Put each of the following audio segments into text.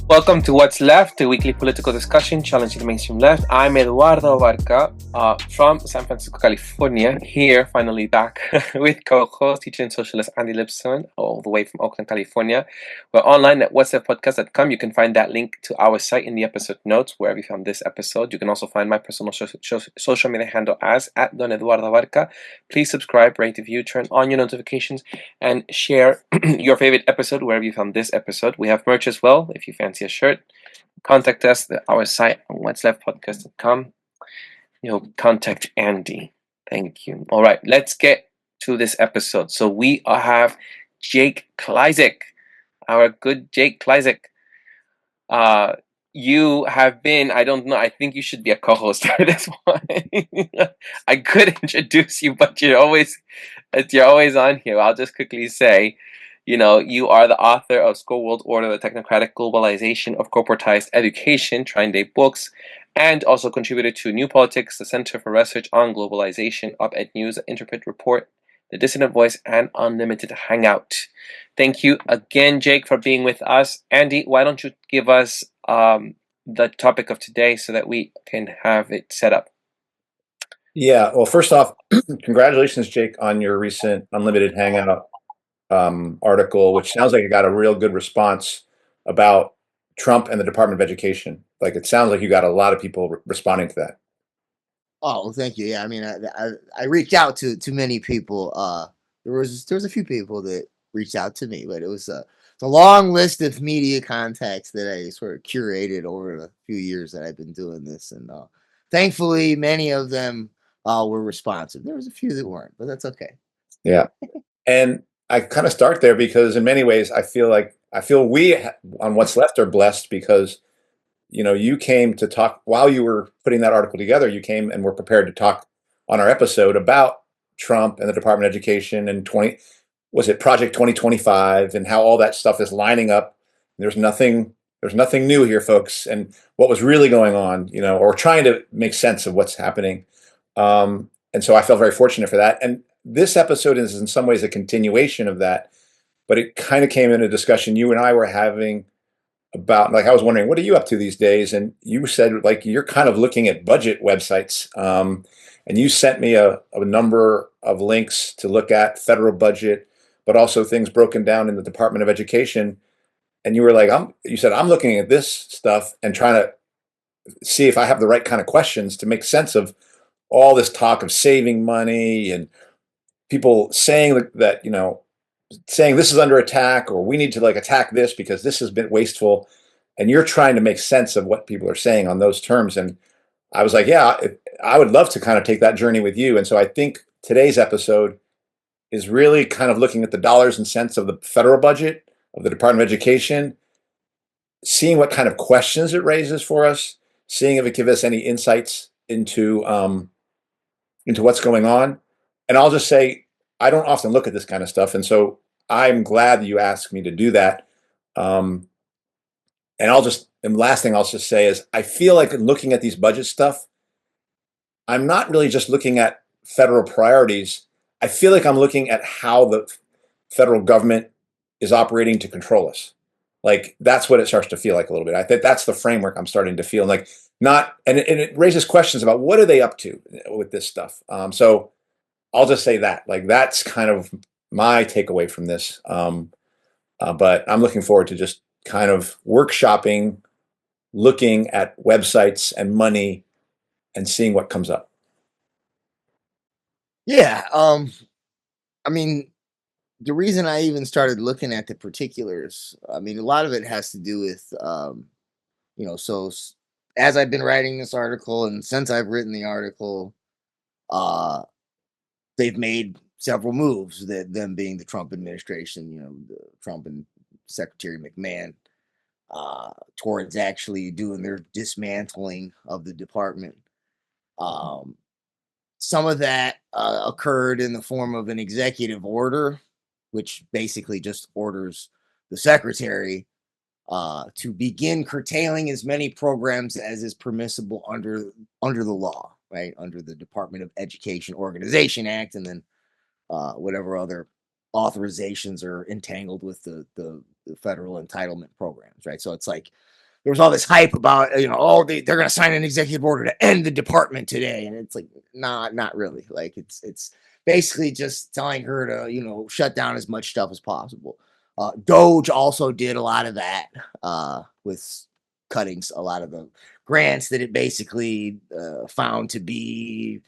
Welcome to What's Left, the weekly political discussion challenging the mainstream left. I'm Eduardo Barca from San Francisco, California, here finally back with co-host, teacher and socialist Andy Lipson, all the way from Oakland, California. We're online at Whatsleftpodcast.com. You can find that link to our site in the episode notes, wherever you found this episode. You can also find my personal social media handle as at Don Eduardo Barca. Please subscribe, rate, review, turn on your notifications, and share your favorite episode wherever you found this episode. We have merch as well if you fancy a shirt. Contact us at our site on whatsleftpodcast.com. Contact Andy. Thank you. All right, let's get to this episode. So we have Jake Klyczek, our good Jake Klyczek. You have been, I don't know, I think you should be a co-host for this one. I could introduce you, but you're always on here. I'll just quickly say, you are the author of School World Order, the Technocratic Globalization of Corporatized Education, Trine Day books, and also contributed to New Politics, the Center for Research on Globalization, Op-Ed News, Interpret Report, The Dissident Voice, and Unlimited Hangout. Thank you again, Jake, for being with us. Andy, why don't you give us the topic of today so that we can have it set up? Yeah, well, first off, congratulations, Jake, on your recent Unlimited Hangout article, which sounds like it got a real good response about Trump and the Department of Education. Like, it sounds like you got a lot of people responding to that. Oh, well, thank you. Yeah, I mean, I reached out to many people. There was a few people that reached out to me, but it's a long list of media contacts that I sort of curated over the few years that I've been doing this, and thankfully, many of them were responsive. There was a few that weren't, but that's okay. Yeah, and I kind of start there because in many ways, I feel we on What's Left are blessed because you came to talk while you were putting that article together. You came and were prepared to talk on our episode about Trump and the Department of Education and Project 2025 and how all that stuff is lining up. There's nothing new here, folks, and what was really going on, or trying to make sense of what's happening. And so I felt very fortunate for that. And this episode is in some ways a continuation of that, but it kind of came in a discussion you and I were having about, like, I was wondering, what are you up to these days? And you said, like, you're kind of looking at budget websites. And you sent me a number of links to look at federal budget, but also things broken down in the Department of Education. And you were like, you said, I'm looking at this stuff and trying to see if I have the right kind of questions to make sense of all this talk of saving money and people saying that saying this is under attack, or we need to attack this because this has been wasteful, and you're trying to make sense of what people are saying on those terms. And I was like, yeah, I would love to kind of take that journey with you. And so I think today's episode is really kind of looking at the dollars and cents of the federal budget of the Department of Education, seeing what kind of questions it raises for us, seeing if it gives us any insights into what's going on. And I'll just say, I don't often look at this kind of stuff, and so I'm glad that you asked me to do that. And last thing I'll just say is, I feel like looking at these budget stuff, I'm not really just looking at federal priorities. I feel like I'm looking at how the federal government is operating to control us. Like, that's what it starts to feel like a little bit. I think that's the framework I'm starting to feel like. And it raises questions about what are they up to with this stuff. So I'll just say that, like, that's kind of my takeaway from this. But I'm looking forward to just kind of workshopping, looking at websites and money and seeing what comes up. Yeah. I mean, the reason I even started looking at the particulars, I mean, a lot of it has to do with, so as I've been writing this article and since I've written the article, they've made several moves, that them being the Trump administration, the Trump and Secretary McMahon, towards actually doing their dismantling of the department. Some of that occurred in the form of an executive order, which basically just orders the secretary to begin curtailing as many programs as is permissible under the law, right? Under the Department of Education Organization Act, and then whatever other authorizations are entangled with the federal entitlement programs, right? So it's like there was all this hype about, oh, they're going to sign an executive order to end the department today. And it's like, nah, not really. Like it's basically just telling her to, shut down as much stuff as possible. Doge also did a lot of that with cuttings, a lot of the grants that it basically found to be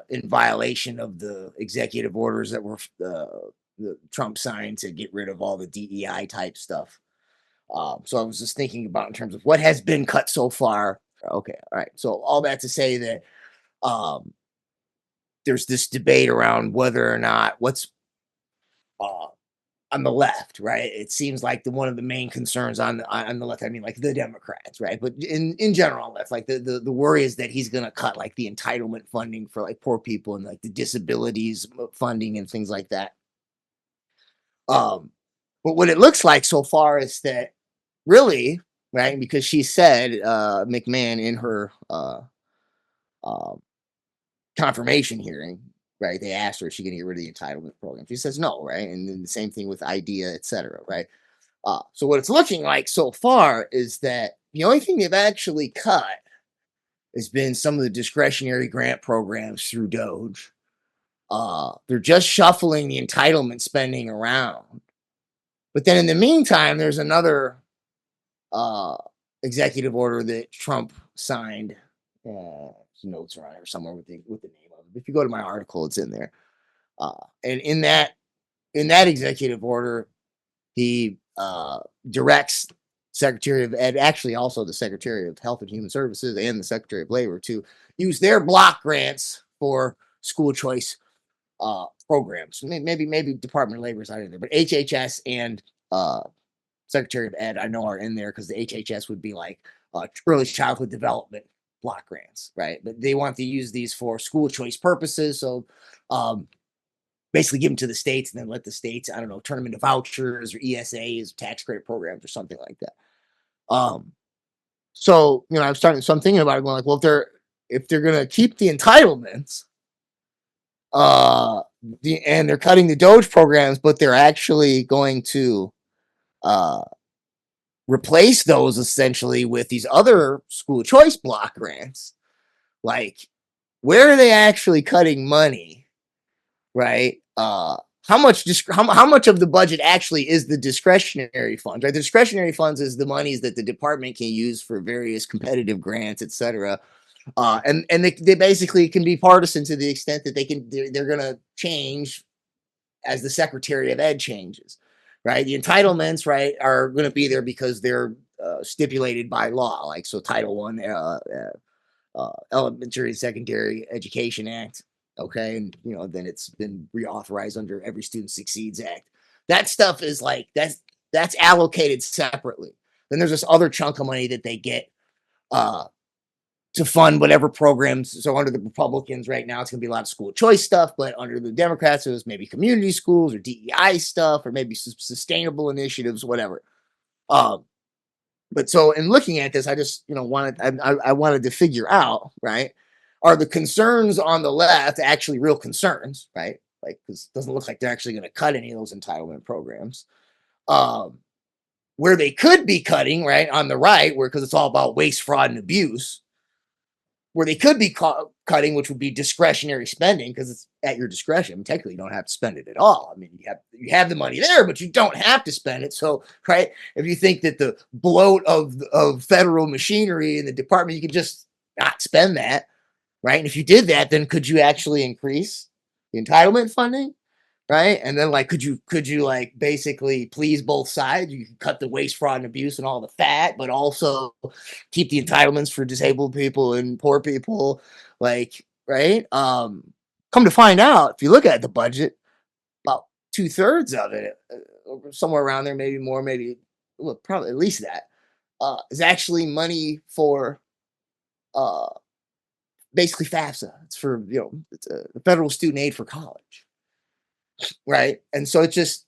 in violation of the executive orders that were the Trump signed to get rid of all the DEI type stuff. So I was just thinking about in terms of what has been cut so far. Okay, all right. So all that to say that there's this debate around whether or not what's on the left, right? It seems like one of the main concerns on the left. I mean, like the Democrats, right? But in general, left, like the worry is that he's going to cut like the entitlement funding for like poor people and like the disabilities funding and things like that. But what it looks like so far is that really, right? Because she said McMahon in her confirmation hearing, right? They asked her, is she going to get rid of the entitlement program? She says no, right? And then the same thing with IDEA, et cetera, right? So what it's looking like so far is that the only thing they've actually cut has been some of the discretionary grant programs through Doge. They're just shuffling the entitlement spending around. But then in the meantime, there's another executive order that Trump signed. Some notes around here somewhere with the name of it. If you go to my article, it's in there. And in that executive order, he directs Secretary of Ed, actually also the Secretary of Health and Human Services and the Secretary of Labor to use their block grants for school choice programs. Maybe Department of Labor is not in there, but HHS and Secretary of Ed I know are in there because the HHS would be like early childhood development block grants, right? But they want to use these for school choice purposes. So basically give them to the states and then let the states, I don't know, turn them into vouchers or ESAs, tax credit programs or something like that. So, I'm thinking about it going like, well, if they're going to keep the entitlements, and they're cutting the Doge programs, but they're actually going to replace those essentially with these other school choice block grants. Like, where are they actually cutting money? Right? How much of the budget actually is the discretionary funds? Right? The discretionary funds is the monies that the department can use for various competitive grants, etc. And they basically can be partisan to the extent that they're going to change as the Secretary of Ed changes. Right? The entitlements, right, are going to be there because they're stipulated by law. Like so, Title I, Elementary and Secondary Education Act. Okay, and then it's been reauthorized under Every Student Succeeds Act. That stuff is like that's allocated separately. Then there's this other chunk of money that they get to fund whatever programs. So under the Republicans right now, it's going to be a lot of school choice stuff, but under the Democrats, it was maybe community schools or DEI stuff, or maybe sustainable initiatives, whatever. But so in looking at this, I just I wanted to figure out, right, are the concerns on the left actually real concerns, right? Like, because it doesn't look like they're actually going to cut any of those entitlement programs. Where they could be cutting, right, on the right, because it's all about waste, fraud, and abuse, where they could be cutting, which would be discretionary spending, because it's at your discretion. I mean, technically, you don't have to spend it at all. I mean, you have the money there, but you don't have to spend it. So, right, if you think that the bloat of federal machinery in the department, you could just not spend that, right? And if you did that, then could you actually increase the entitlement funding? Right. And then like, could you like basically please both sides? You could cut the waste, fraud, and abuse and all the fat, but also keep the entitlements for disabled people and poor people. Like, right. Come to find out, if you look at the budget, about 2/3 of it, somewhere around there, maybe more, maybe probably at least that, is actually money for basically FAFSA. It's for it's a federal student aid for college. Right. And so it just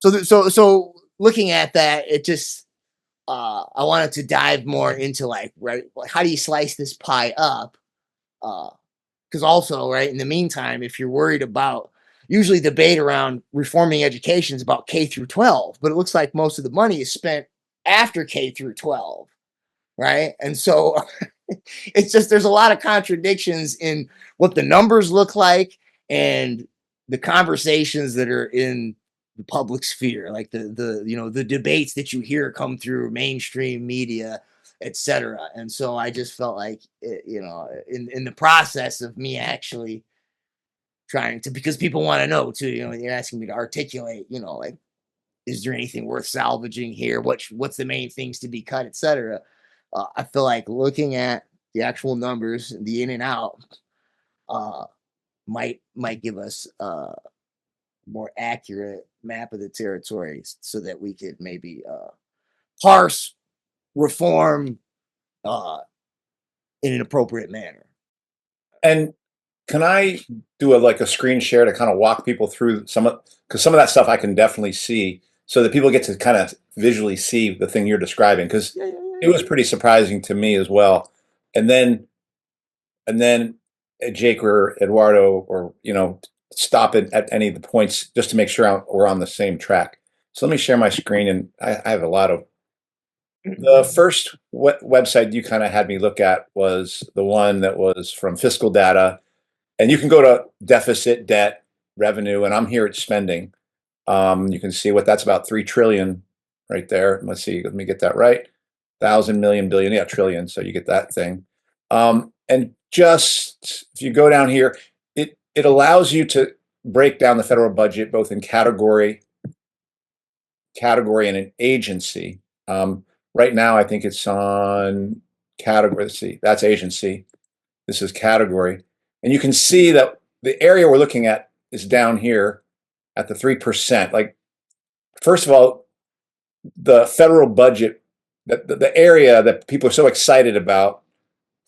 so looking at that, it just I wanted to dive more into like how do you slice this pie up? Because also, right, in the meantime, if you're worried about usually debate around reforming education is about K through 12, but it looks like most of the money is spent after K through 12, right? And so it's just there's a lot of contradictions in what the numbers look like and the conversations that are in the public sphere, like the debates that you hear come through mainstream media, etc. And so I just felt like in the process of me actually trying to, because people want to know too, you're asking me to articulate, like, is there anything worth salvaging here? What's the main things to be cut, etc. I feel like looking at the actual numbers, the in and out, uh, might give us a more accurate map of the territories, so that we could maybe parse reform uh, in an appropriate manner. And can I do a screen share to kind of walk people through because some of that stuff I can definitely see, so that people get to kind of visually see the thing you're describing, because Yeah, yeah, it was pretty surprising to me as well. And then Jake or Eduardo, or stop at any of the points just to make sure we're on the same track. So let me share my screen, and I have a lot of. The first website you kind of had me look at was the one that was from fiscal data, and you can go to deficit, debt, revenue, and I'm here at spending. You can see what that's about, 3 trillion right there. Let's see, let me get that right. 1,000 million billion, yeah, trillion. So you get that thing. And just if you go down here, it allows you to break down the federal budget both in category and an agency. Right now, I think it's on category. Let's see, that's agency. This is category. And you can see that the area we're looking at is down here at the 3%. Like, first of all, the federal budget, the area that people are so excited about,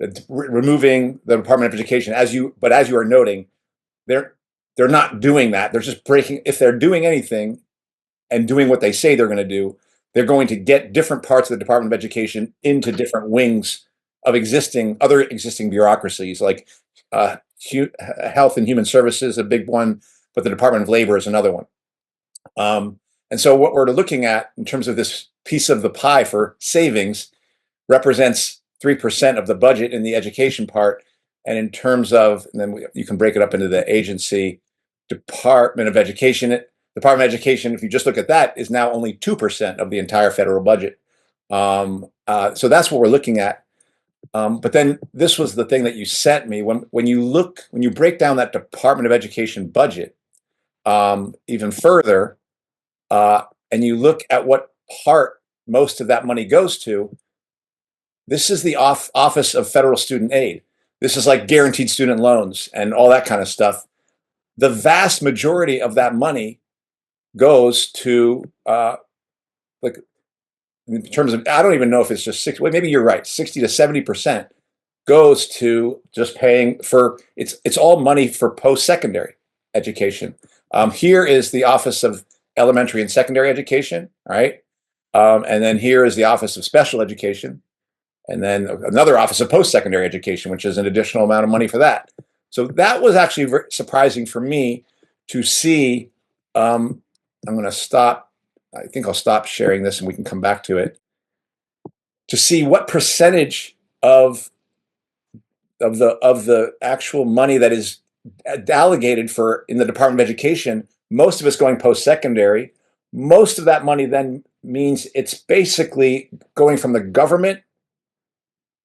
that removing the Department of Education, as you are noting, they're not doing that. They're just breaking. If they're doing anything and doing what they say they're going to do, they're going to get different parts of the Department of Education into different wings of other existing bureaucracies, like Health and Human Services, a big one, but the Department of Labor is another one. And so what we're looking at in terms of this piece of the pie for savings represents 3% of the budget in the education part. And in terms of, and then you can break it up into the agency, Department of Education. Department of Education, if you just look at that, is now only 2% of the entire federal budget. So that's what we're looking at. But then this was the thing that you sent me. When you break down that Department of Education budget even further, and you look at what part most of that money goes to, this is the Office of Federal Student Aid. This is like guaranteed student loans and all that kind of stuff. The vast majority of that money goes to, like, in terms of, I don't even know if it's just 60, well, maybe you're right, 60 to 70% goes to just paying for, it's all money for post-secondary education. Here is the Office of Elementary and Secondary Education, all right? And then here is the Office of Special Education, and then another Office of Post-Secondary Education, which is an additional amount of money for that. So that was actually very surprising for me to see. I'm going to stop. I think I'll stop sharing this and we can come back to it, to see what percentage of the actual money that is delegated for in the Department of Education, most of it's going post-secondary. Most of that money then means it's basically going from the government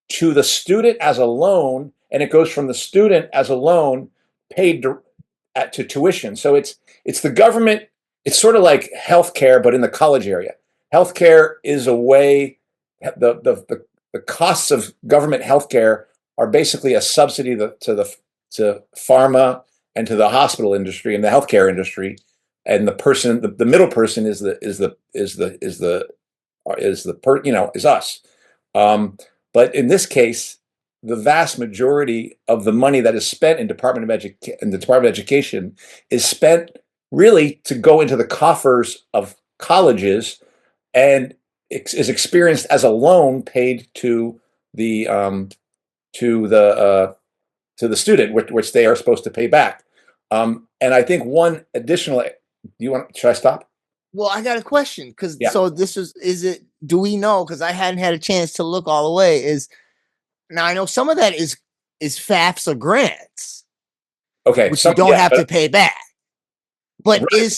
to the student as a loan, and it goes from the student as a loan paid to tuition. So it's the government. It's sort of like healthcare, but in the college area. Healthcare is a way, the costs of government healthcare are basically a subsidy to pharma and to the hospital industry and the healthcare industry, and the middle person is us. But in this case, the vast majority of the money that is spent in the Department of Education is spent really to go into the coffers of colleges, and is experienced as a loan paid to the to the student, which they are supposed to pay back. And I think one additional. Should I stop? Well, I got a question because Yeah. so is it? Do we know? Because I hadn't had a chance to look all the way. Now I know some of that is FAFSA grants, Okay. which you don't have to pay back. But is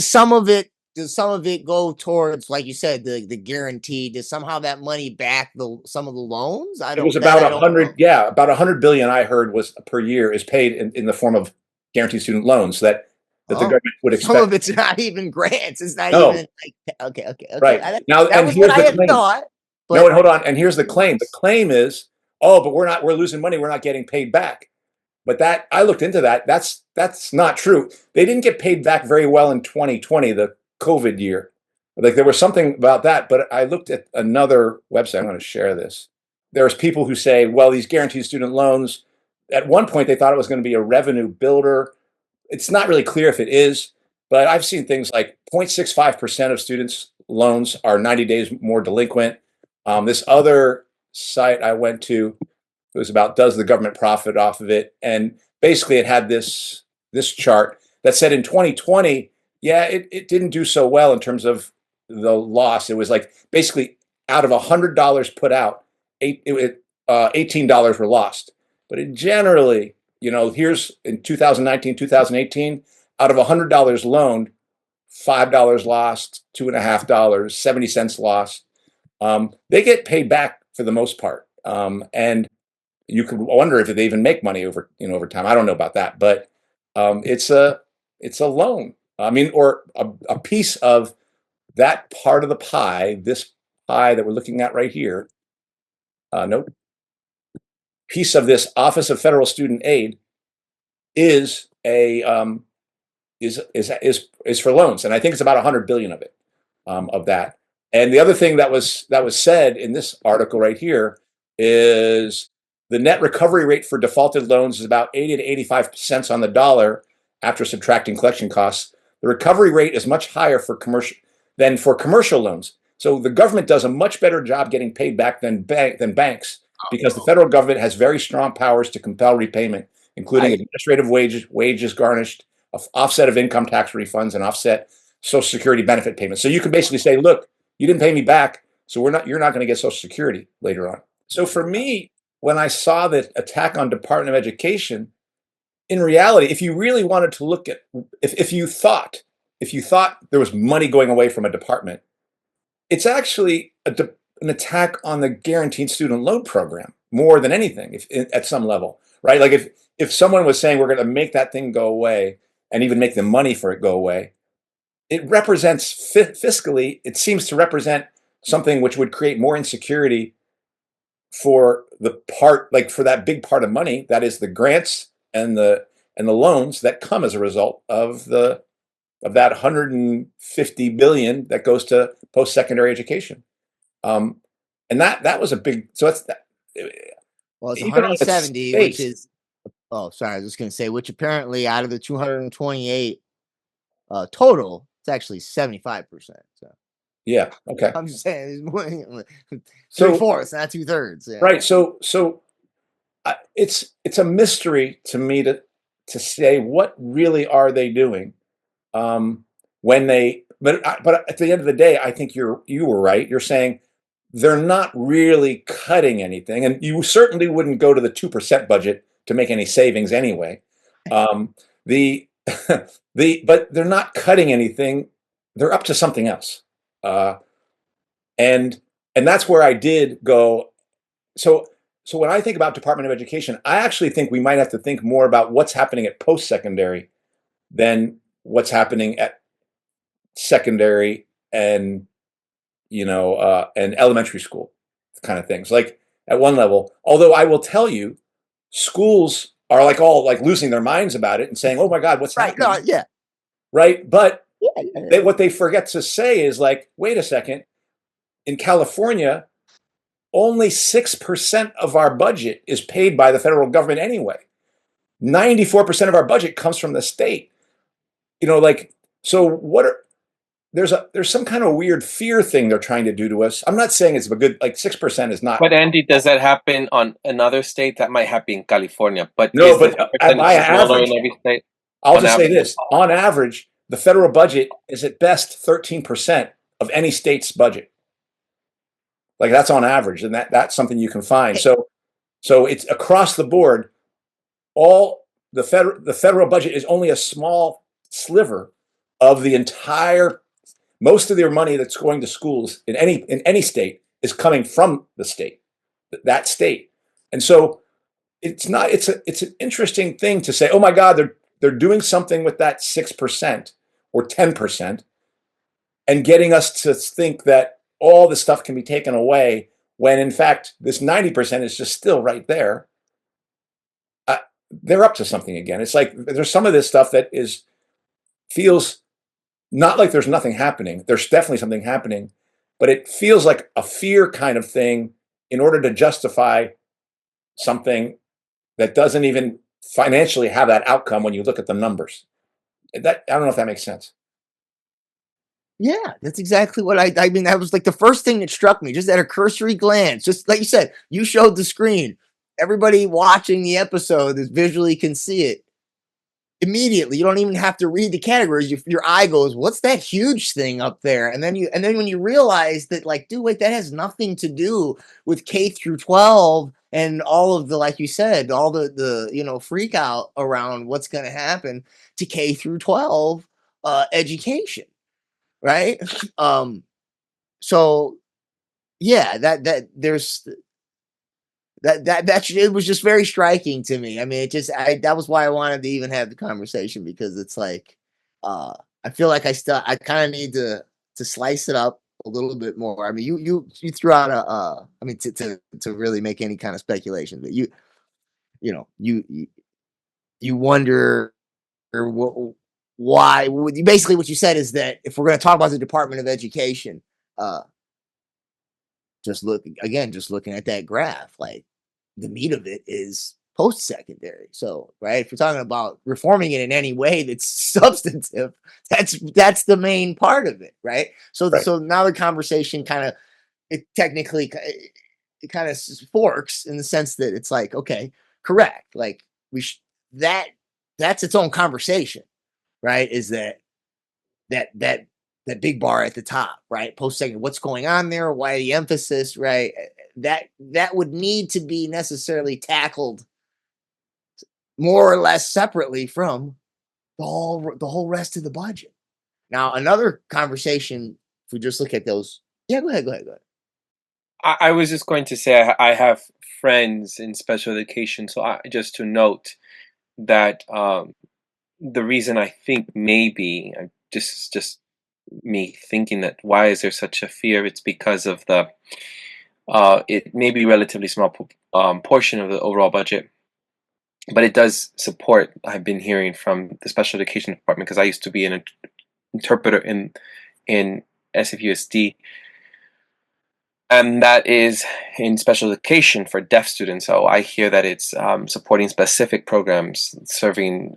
some of it? Does some of it go towards, like you said, the guarantee? Does somehow that money back some of the loans? It was about 100. Yeah, about 100 billion. I heard was per year is paid in the form of guaranteed student loans that the government would expect. Some of it's not even grants. It's not even like okay. Right. Now, that was here's what I the had claim. thought. No, hold on. And here's the claim. The claim is, but we're losing money. We're not getting paid back. But that I looked into that. That's not true. They didn't get paid back very well in 2020, the COVID year. Like there was something about that. But I looked at another website. I'm going to share this. There's people who say, well, these guaranteed student loans, at one point they thought it was going to be a revenue builder. It's not really clear if it is, but I've seen things like 0.65% of students' loans are 90 days more delinquent. This other site I went to, it was about does the government profit off of it? And basically it had this chart that said in 2020, it didn't do so well in terms of the loss. It was like basically out of $100 put out, $18 were lost. But it generally, here's in 2019, 2018, out of $100 loaned, $5 lost, $2.50, 70 cents lost. They get paid back for the most part. And you could wonder if they even make money over time. I don't know about that, but it's a loan. I mean, or a piece of that part of the pie, this pie that we're looking at right here. Piece of this Office of Federal Student Aid is for loans, and I think it's about 100 billion of it, of that. And the other thing that was said in this article right here is the net recovery rate for defaulted loans is about 80 to 85 cents on the dollar after subtracting collection costs. The recovery rate is much higher than for commercial loans. So the government does a much better job getting paid back than banks, because the federal government has very strong powers to compel repayment, including administrative wages garnished, offset of income tax refunds, and offset Social Security benefit payments. So you can basically say, look, you didn't pay me back, so you're not going to get Social Security later on. So for me, when I saw the attack on Department of Education, in reality, if you really wanted to look at, if you thought there was money going away from a department, it's actually an attack on the guaranteed student loan program more than anything, at some level, right? Like if someone was saying we're going to make that thing go away and even make the money for it go away, it represents fiscally, it seems to represent something which would create more insecurity for for that big part of money, that is the grants and the loans that come as a result of that 150 billion that goes to post-secondary education. And that was a big, so it's that. Well, it's 170, which is, sorry, I was just going to say, which apparently out of the 228 total, it's actually 75%. So. Yeah. Okay. I'm just saying, it's 3/4, not 2/3. Yeah. Right. So it's a mystery to me to say what really are they doing when they. But at the end of the day, I think you were right. You're saying they're not really cutting anything, and you certainly wouldn't go to the 2% budget to make any savings anyway. But they're not cutting anything. They're up to something else. And that's where I did go. So when I think about Department of Education, I actually think we might have to think more about what's happening at post-secondary than what's happening at secondary and and elementary school kind of things. Like at one level, although I will tell you, schools are all losing their minds about it and saying, "Oh my God, what's happening?" No, yeah. Right, but what they forget to say is wait a second. In California, only 6% of our budget is paid by the federal government anyway. 94% of our budget comes from the state. So there's some kind of weird fear thing they're trying to do to us. I'm not saying it's a good, 6% is not. But Andy, does that happen on another state? That might happen in California, but no, but by average, in every state? I'll just say this: on average, the federal budget is at best 13% of any state's budget. Like that's on average, and that's something you can find. So it's across the board. All the federal budget is only a small sliver of the entire. Most of their money that's going to schools in any state is coming from the state, that state, and so it's not. It's an interesting thing to say. Oh my God, they're doing something with that 6% or 10%, and getting us to think that all this stuff can be taken away when in fact this 90% is just still right there. They're up to something again. It's like there's some of this stuff that feels not like there's nothing happening. There's definitely something happening, but it feels like a fear kind of thing in order to justify something that doesn't even financially have that outcome when you look at the numbers. I don't know if that makes sense. Yeah, that's exactly what I mean, that was like the first thing that struck me, just at a cursory glance. Just like you said, you showed the screen. Everybody watching the episode that visually can see it immediately. You don't even have to read the categories. Your eye goes, "What's that huge thing up there?" And then when you realize that, like, dude, wait, that has nothing to do with K through 12 and all of the, like you said, all the freak out around what's going to happen to K through 12 education, right? So yeah, that there's that it was just very striking to me. I mean, that was why I wanted to even have the conversation, because it's like I feel like I kind of need to slice it up a little bit more. I mean, you threw out I mean, to really make any kind of speculation, but you wonder why. Basically what you said is that if we're going to talk about the Department of Education, uh just looking at that graph, like the meat of it is post-secondary. So, right, if we're talking about reforming it in any way that's substantive, that's the main part of it, right? So, Right. so now the conversation it technically it kind of forks in the sense that it's like, okay, correct, like that that's its own conversation, right? Is that that big bar at the top, right? Post second, what's going on there? Why the emphasis, right? That would need to be necessarily tackled more or less separately from the whole rest of the budget. Now, another conversation, if we just look at those, yeah, go ahead. I was just going to say I have friends in special education, so just to note that the reason I think maybe just me thinking that why is there such a fear? It's because of it may be relatively small portion of the overall budget, but it does support. I've been hearing from the special education department because I used to be an interpreter in SFUSD, and that is in special education for deaf students. So I hear that it's supporting specific programs serving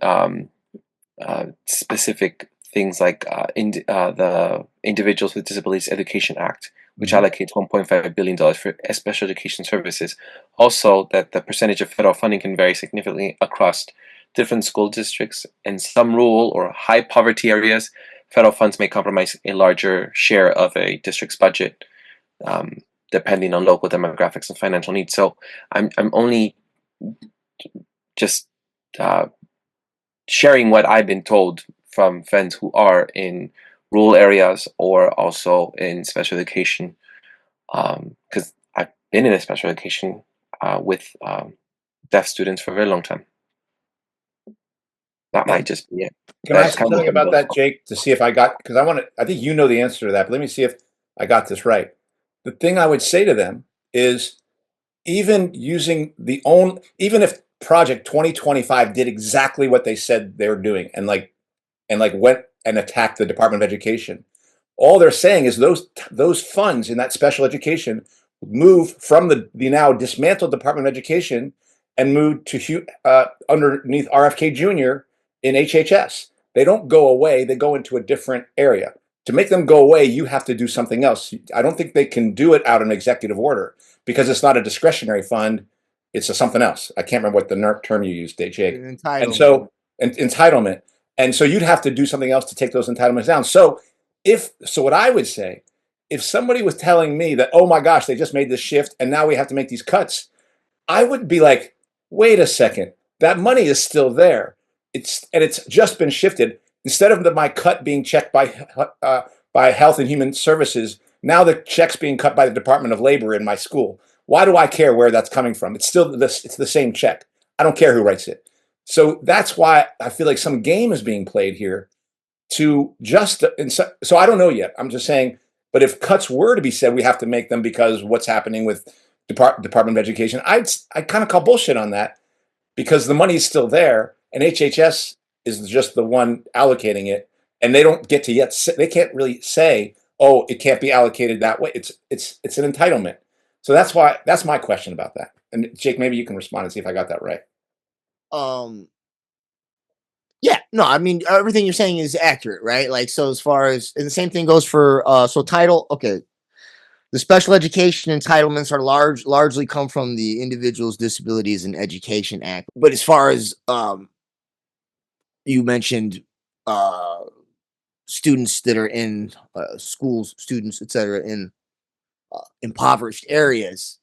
specific things like the Individuals with Disabilities Education Act, which allocates $1.5 billion for special education services. Also, that the percentage of federal funding can vary significantly across different school districts. In some rural or high poverty areas, federal funds may compromise a larger share of a district's budget, depending on local demographics and financial needs. So I'm only just sharing what I've been told from friends who are in rural areas or also in special education, because I've been in a special education with deaf students for a very long time. That might just be it. Can I ask you something about that, Jake, to see if I because I think you know the answer to that, but let me see if I got this right. The thing I would say to them is even if Project 2025 did exactly what they said they were doing and went and attacked the Department of Education, all they're saying is those funds in that special education move from the now dismantled Department of Education and move to underneath RFK Jr. in HHS. They don't go away. They go into a different area. To make them go away, you have to do something else. I don't think they can do it out of an executive order because it's not a discretionary fund. It's something else. I can't remember what the term you used, Jake. Entitlement. And so, entitlement. And so you'd have to do something else to take those entitlements down. So what I would say, if somebody was telling me that, oh my gosh, they just made this shift and now we have to make these cuts, I would be like, wait a second, that money is still there. It's just been shifted. Instead of my cut being checked by Health and Human Services, now the check's being cut by the Department of Labor in my school. Why do I care where that's coming from? It's the same check. I don't care who writes it. So that's why I feel like some game is being played here to just, so I don't know yet. I'm just saying, but if cuts were to be said, we have to make them because what's happening with Department of Education, I kind of call bullshit on that, because the money is still there and HHS is just the one allocating it, and they don't get to they can't really say, oh, it can't be allocated that way. It's an entitlement. So that's my question about that. And Jake, maybe you can respond and see if I got that right. Yeah, no, I mean, everything you're saying is accurate, right? Like, so as far as, and the same thing goes for, so title, okay. The special education entitlements are largely come from the Individuals, Disabilities, and Education Act. But as far as, you mentioned, students that are in schools, students, etc., in impoverished areas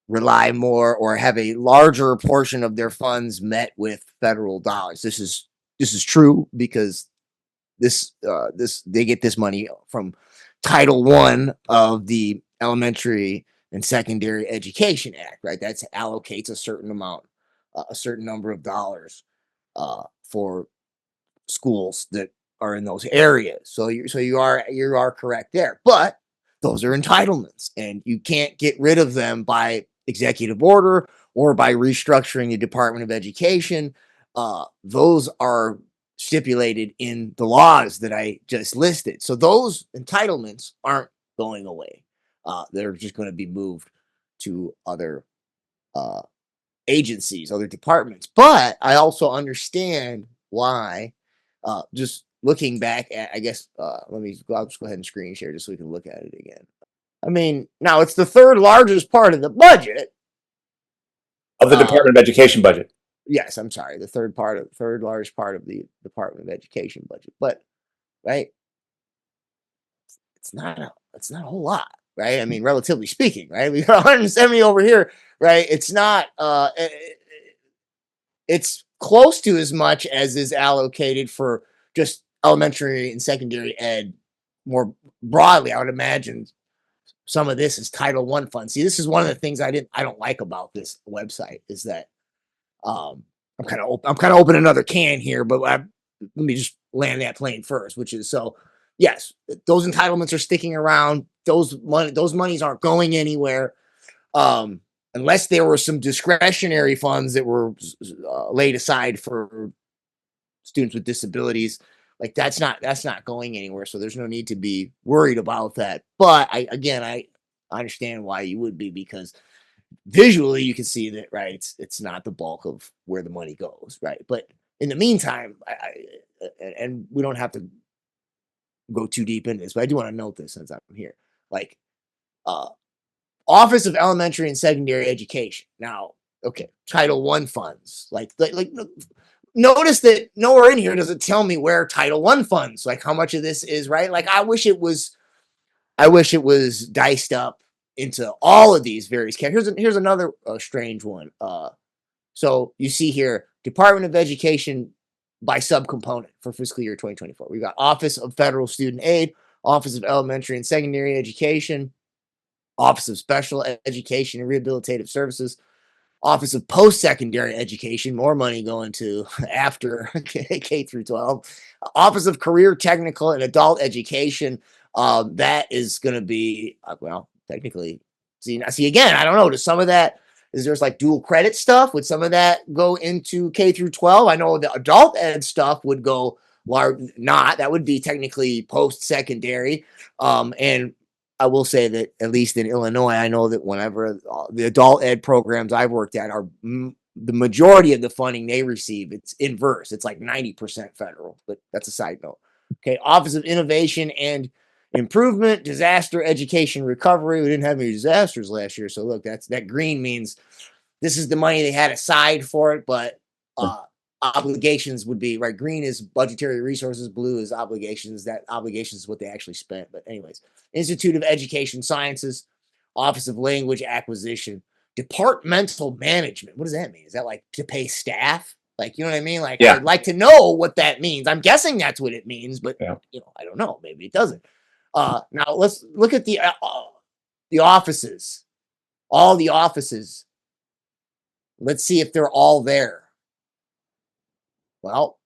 rely more or have a larger portion of their funds met with federal dollars. This is true because they get this money from Title I of the Elementary and Secondary Education Act, right? That allocates a certain amount, a certain number of dollars for schools that are in those areas. So you are correct there, but those are entitlements, and you can't get rid of them by executive order or by restructuring the Department of Education. Those are stipulated in the laws that I just listed. So those entitlements aren't going away. They're just going to be moved to other agencies, other departments. But I also understand why. Just looking back at, I guess, I'll just go ahead and screen share just so we can look at it again. I mean, now it's the third largest part of the budget of the Department of Education budget. Yes, I'm sorry, the third largest part of the Department of Education budget. But right, it's not a whole lot, right? I mean, relatively speaking, right? We got 170 over here, right? It's not. It's close to as much as is allocated for just elementary and secondary ed more broadly. I would imagine some of this is Title I funds. See, this is one of the things I don't like about this website is that I'm kind of opening another can here, but let me just land that plane first, which is, so yes, those entitlements are sticking around. Those monies aren't going anywhere. Unless there were some discretionary funds that were laid aside for students with disabilities, like that's not going anywhere. So there's no need to be worried about that. But I understand why you would be, because visually you can see that, right? It's not the bulk of where the money goes, right? But in the meantime, and we don't have to go too deep into this, but I do want to note this since I'm here, like, Office of Elementary and Secondary Education. Now, okay, Title I funds. Like notice that nowhere in here does it tell me where Title I funds, like how much of this is, right? Like I wish it was diced up into all of these various categories. Here's another strange one. So you see here, Department of Education by subcomponent for fiscal year 2024. We got Office of Federal Student Aid, Office of Elementary and Secondary Education, Office of Special Education and Rehabilitative Services, Office of Post-Secondary Education, more money going to after K through 12, Office of Career, Technical, and Adult Education. That is going to be, well, technically, see again, I don't know, does some of that, is there's like dual credit stuff? Would some of that go into K through 12? I know the adult ed stuff would go that would be technically post-secondary. And I will say that at least in Illinois, I know that whenever the adult ed programs I've worked at are the majority of the funding they receive, it's inverse. It's like 90% federal, but that's a side note. Okay. Office of Innovation and Improvement, Disaster Education Recovery. We didn't have any disasters last year. So look, that green means this is the money they had aside for it, but obligations would be, right? Green is budgetary resources, blue is obligations. That obligations is what they actually spent. But anyways, Institute of Education Sciences, Office of Language Acquisition, Departmental Management. What does that mean? Is that like to pay staff? Like, you know what I mean? Like, Yeah. I'd like to know what that means. I'm guessing that's what it means, but Yeah. I don't know. Maybe it doesn't. Now let's look at the offices, all the offices. Let's see if they're all there. Well,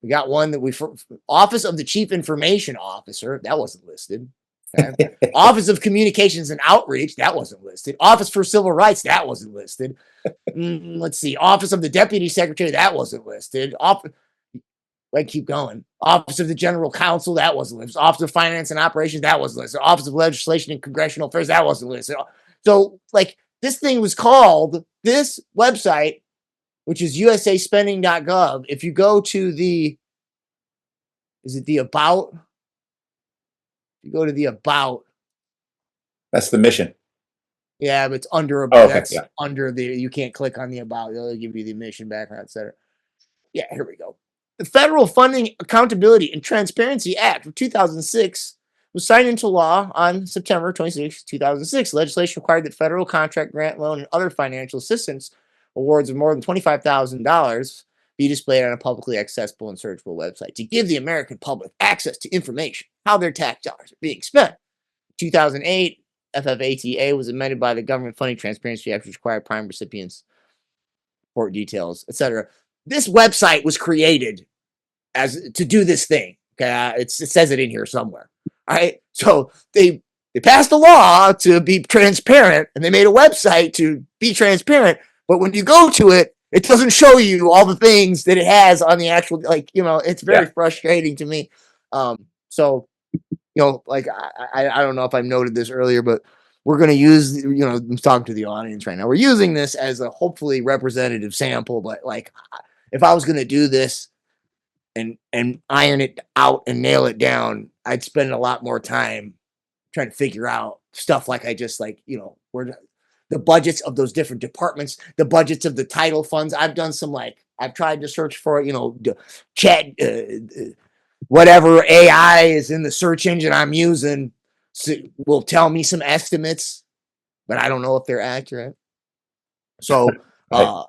we got one that Office of the Chief Information Officer, that wasn't listed. Okay. Office of Communications and Outreach, that wasn't listed. Office for Civil Rights, that wasn't listed. Let's see. Office of the Deputy Secretary, that wasn't listed. Keep going. Office of the General Counsel, that wasn't listed. Office of Finance and Operations, that wasn't listed. Office of Legislation and Congressional Affairs, that wasn't listed. So, this thing was called, this website, which is usaspending.gov. If you go to is it the about? If you go to the about. That's the mission. Yeah, but it's under Oh, okay, that's yeah. under you can't click on the about. They'll give you the mission, background, etc. Yeah, here we go. The Federal Funding Accountability and Transparency Act of 2006 was signed into law on September 26, 2006. Legislation required that federal contract, grant, loan, and other financial assistance awards of more than $25,000 be displayed on a publicly accessible and searchable website to give the American public access to information how their tax dollars are being spent. 2008, FFATA was amended by the Government Funding Transparency Act, which required prime recipients report details, etc. This website was created to do this thing. Okay, it says it in here somewhere. All right, so they passed a law to be transparent, and they made a website to be transparent. But when you go to it, it doesn't show you all the things that it has on the actual. It's very frustrating to me. I don't know if I've noted this earlier, but we're going to use, I'm talking to the audience right now. We're using this as a hopefully representative sample, but if I was going to do this and iron it out and nail it down, I'd spend a lot more time trying to figure out stuff like I just where the budgets of those different departments, the budgets of the title funds. I've done some I've tried to search for chat whatever AI is in the search engine I'm using will tell me some estimates, but I don't know if they're accurate. So Right.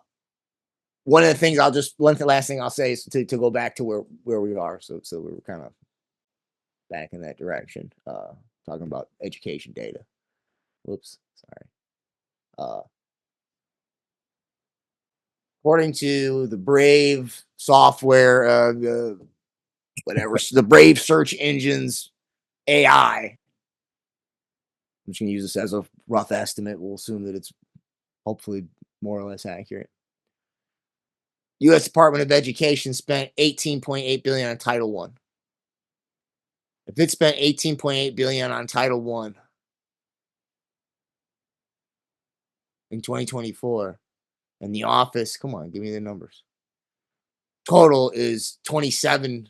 one of the things last thing I'll say is to go back to where we are. So we're kind of back in that direction, talking about education data. Whoops, sorry. According to the Brave software, the Brave search engines AI, I'm just going to use this as a rough estimate. We'll assume that it's hopefully more or less accurate. U.S. Department of Education spent $18.8 billion on Title I. If it spent $18.8 billion on Title I in 2024, and the office, come on, give me the numbers. Total is $27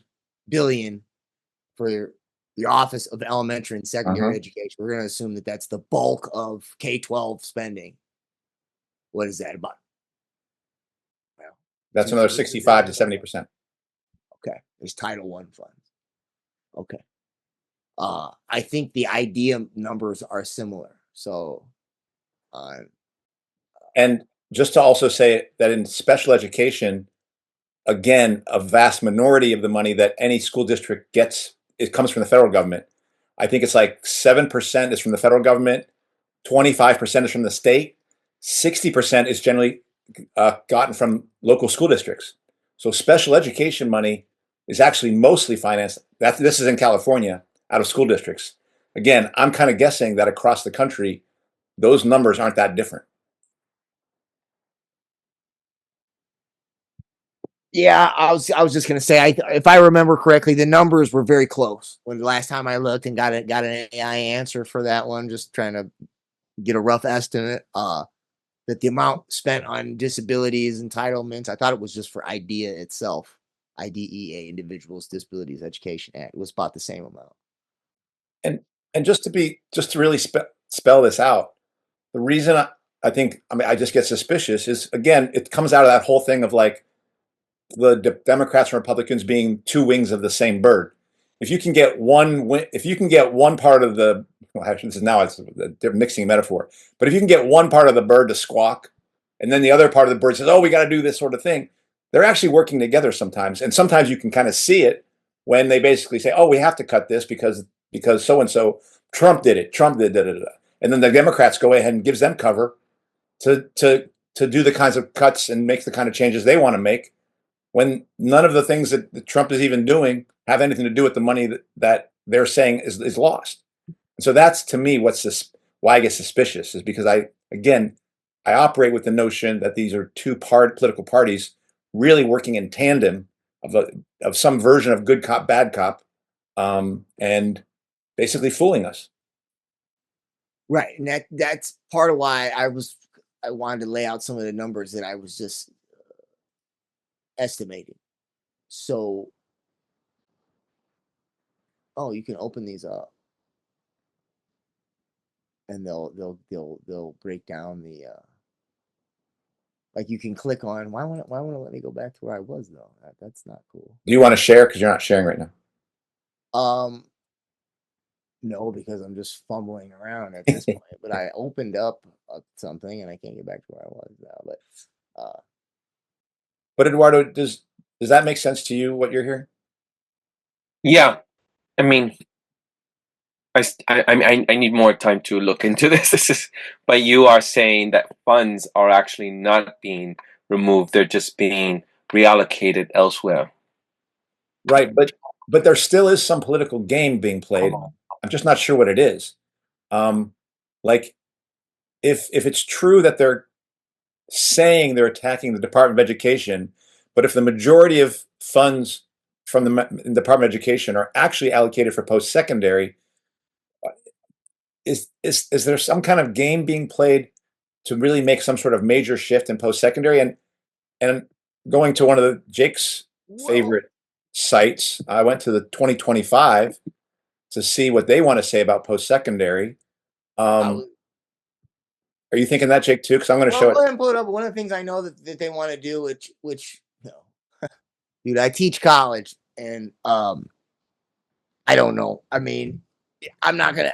billion for the Office of Elementary and Secondary Education. We're going to assume that that's the bulk of K-12 spending. What is that about? Well, that's another 65 to 70%. Okay, there's Title I funds. Okay. I think the idea numbers are similar. So, and just to also say that in special education, again, a vast minority of the money that any school district gets, it comes from the federal government. I think it's 7% is from the federal government, 25% is from the state, 60% is generally gotten from local school districts. So special education money is actually mostly financed. This is in California, out of school districts. Again, I'm kind of guessing that across the country, those numbers aren't that different. Yeah, I was just gonna say, if I remember correctly, the numbers were very close when the last time I looked and got an AI answer for that one. Just trying to get a rough estimate. That the amount spent on disabilities entitlements, I thought it was just for IDEA itself, IDEA, Individuals Disabilities Education Act. It was about the same amount. And just to really spell this out, the reason I think I just get suspicious is, again, it comes out of that whole thing of Democrats and Republicans being two wings of the same bird. If you can get one part of the, well, actually, they're mixing a metaphor, but if you can get one part of the bird to squawk, and then the other part of the bird says, "Oh, we got to do this sort of thing," they're actually working together sometimes, and sometimes you can kind of see it when they basically say, "Oh, we have to cut this because so and so Trump did it, Trump did da da da," and then the Democrats go ahead and gives them cover to do the kinds of cuts and make the kind of changes they want to make, when none of the things that Trump is even doing have anything to do with the money that they're saying is lost. And so that's, to me, why I get suspicious, is because I operate with the notion that these are two political parties really working in tandem of some version of good cop, bad cop, and basically fooling us. Right, and that's part of why I wanted to lay out some of the numbers that I was just estimating. So, oh, you can open these up, and they'll break down the like you can click on. Why won't it let me go back to where I was though? That's not cool. Do you want to share? Because you're not sharing right now. No, because I'm just fumbling around at this point. But I opened up something, and I can't get back to where I was now. But Eduardo, does that make sense to you, what you're hearing? Yeah, I mean, I need more time to look into this. But you are saying that funds are actually not being removed; they're just being reallocated elsewhere. Right, but there still is some political game being played. I'm just not sure what it is. Like, if it's true that they're saying they're attacking the Department of Education, but if the majority of funds from the Department of Education are actually allocated for post-secondary, is there some kind of game being played to really make some sort of major shift in post-secondary? And going to one of Jake's favorite sites, I went to the 2025 to see what they want to say about Are you thinking that, Jake, too? Because I'm going to show Well, it. go ahead and pull it up. One of the things I know that they want to do, which you know, dude, I teach college, and I don't know. I mean, I'm not gonna.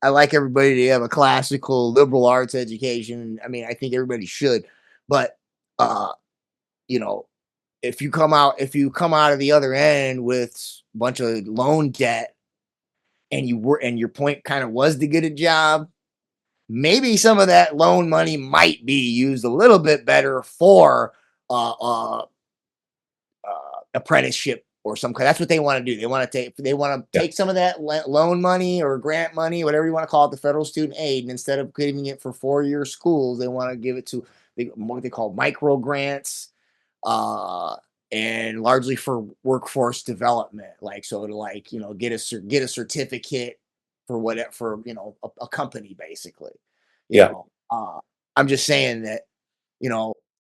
I like everybody to have a classical liberal arts education. I mean, I think everybody should, but you know, if you come out of the other end with a bunch of loan debt, and your point kind of was to get a job, maybe some of that loan money might be used a little bit better for uh, uh, apprenticeship or some kind. That's what they want to do. They want to take some of that loan money or grant money, whatever you want to call it, the federal student aid, and instead of giving it for 4-year schools, they want to give it to what they call micro grants, and largely for workforce development, like so to get a certificate for a company basically. Yeah. I'm just saying that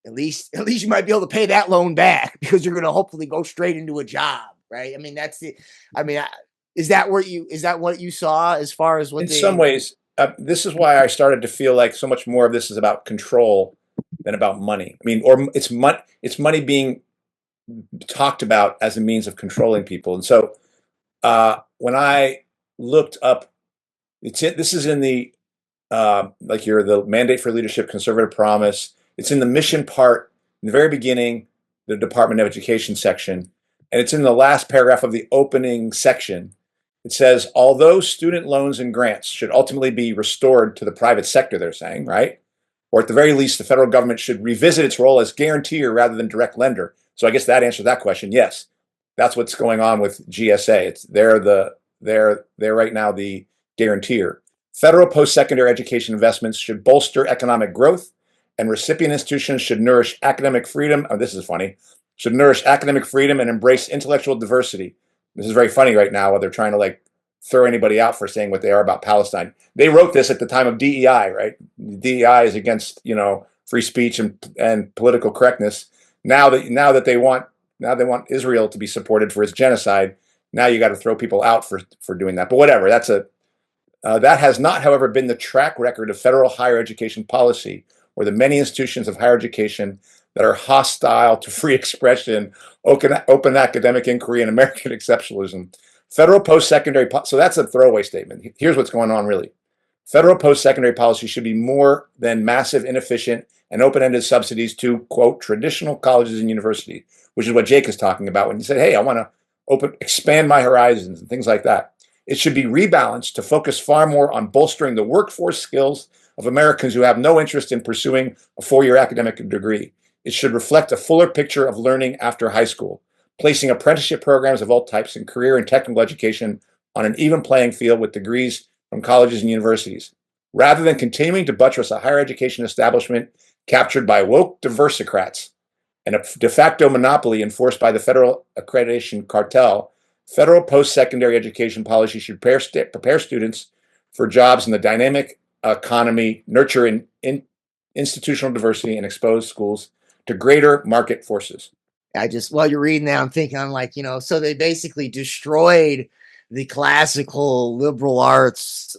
at least you might be able to pay that loan back because you're going to hopefully go straight into a job, right? I mean, that's it. I mean, is that what you saw as far as what In some ways, this is why I started to feel like so much more of this is about control than about money. I mean, or it's money being talked about as a means of controlling people. And so when I looked up, this is in the the Mandate for Leadership, Conservative Promise. It's in the mission part in the very beginning, the Department of Education section, and it's in the last paragraph of the opening section. It says, although student loans and grants should ultimately be restored to the private sector, they're saying, right? Or at the very least, the federal government should revisit its role as guarantor rather than direct lender. So I guess that answers that question. Yes, that's what's going on with GSA. They're right now the guarantor. Federal post-secondary education investments should bolster economic growth, and recipient institutions should nourish academic freedom. Oh, this is funny. Should nourish academic freedom and embrace intellectual diversity. This is very funny right now while they're trying to throw anybody out for saying what they are about Palestine. They wrote this at the time of DEI, right? DEI is against free speech and political correctness. Now that they want Israel to be supported for its genocide, now you got to throw people out for doing that. But whatever, that has not, however, been the track record of federal higher education policy, where the many institutions of higher education that are hostile to free expression, open academic inquiry, and American exceptionalism. Federal post-secondary, so that's a throwaway statement. Here's what's going on really. Federal post-secondary policy should be more than massive, inefficient, and open-ended subsidies to, quote, traditional colleges and universities, which is what Jake is talking about when he said, hey, I want to expand my horizons and things like that. It should be rebalanced to focus far more on bolstering the workforce skills of Americans who have no interest in pursuing a four-year academic degree. It should reflect a fuller picture of learning after high school, placing apprenticeship programs of all types in career and technical education on an even playing field with degrees from colleges and universities, rather than continuing to buttress a higher education establishment captured by woke diversicrats and a de facto monopoly enforced by the federal accreditation cartel. Federal post-secondary education policy should prepare students for jobs in the dynamic economy, nurture institutional diversity, and expose schools to greater market forces. While you're reading that, I'm thinking, I'm like, so they basically destroyed the classical liberal arts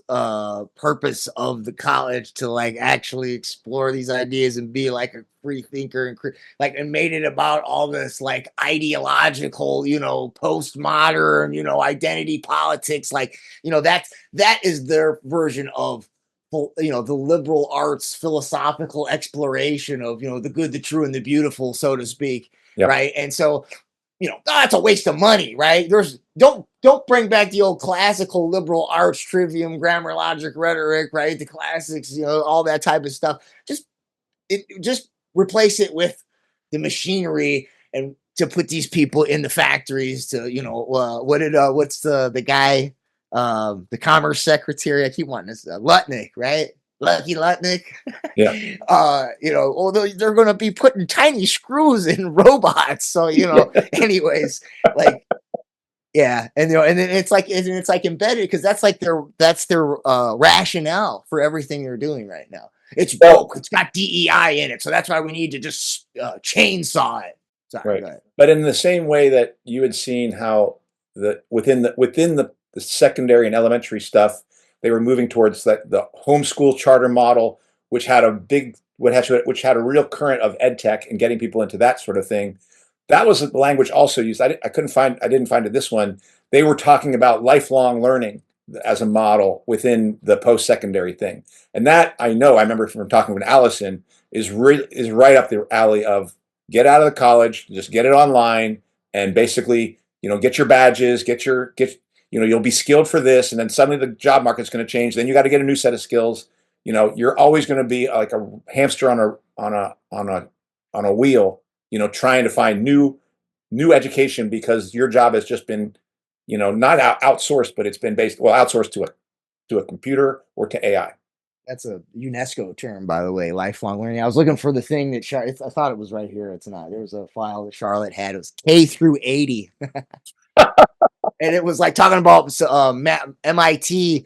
purpose of the college to like actually explore these ideas and be like a free thinker and made it about all this like ideological, postmodern, identity politics. Like, that is their version of the liberal arts philosophical exploration of the good, the true, and the beautiful, so to speak. Yep. Right. And so that's a waste of money, right? Don't bring back the old classical liberal arts, trivium, grammar, logic, rhetoric, right? The classics, all that type of stuff. Just replace it with the machinery and to put these people in the factories to, what's the guy, the commerce secretary? I keep wanting this, Lutnick, right? Lucky Lutnick. Yeah. Although they're going to be putting tiny screws in robots. So, anyways, like, yeah. And, and then it's like embedded because that's their rationale for everything they're doing right now. It's woke. It's got DEI in it. So that's why we need to just chainsaw it. Sorry, right. But in the same way that you had seen how within the secondary and elementary stuff, they were moving towards the homeschool charter model, which had a real current of ed tech and getting people into that sort of thing. That was the language also used. I didn't find it this one. They were talking about lifelong learning as a model within the post-secondary thing. And that I remember from talking with Allison is right up the alley of get out of the college, just get it online and basically, get your badges, you'll be skilled for this, and then suddenly the job market's going to change. Then you got to get a new set of skills. You're always going to be like a hamster on a wheel, trying to find new education because your job has just been, not outsourced, but it's been outsourced to a computer or to AI. That's a UNESCO term, by the way, lifelong learning. I was looking for the thing that I thought it was right here. It's not. There was a file that Charlotte had. It was K through 80. And it was like talking about MIT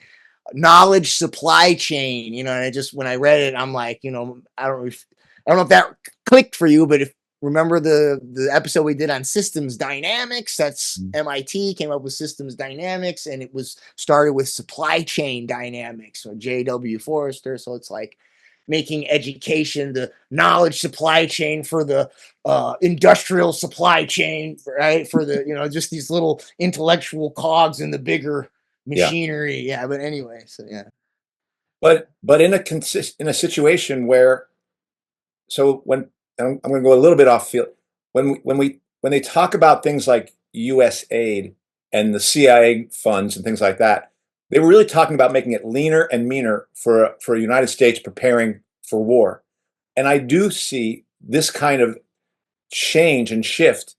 knowledge supply chain, and when I read it, I'm like, I don't know if that clicked for you, but remember the episode we did on systems dynamics, that's MIT came up with systems dynamics, and it was started with supply chain dynamics, or J.W. Forrester. So it's like making education the knowledge supply chain for the industrial supply chain, right? For the, just these little intellectual cogs in the bigger machinery. Yeah. But anyway, so yeah. But in a situation where, so when I'm going to go a little bit off field, when they talk about things like U.S. aid and the CIA funds and things like that, they were really talking about making it leaner and meaner for the United States preparing for war. And I do see this kind of change and shift.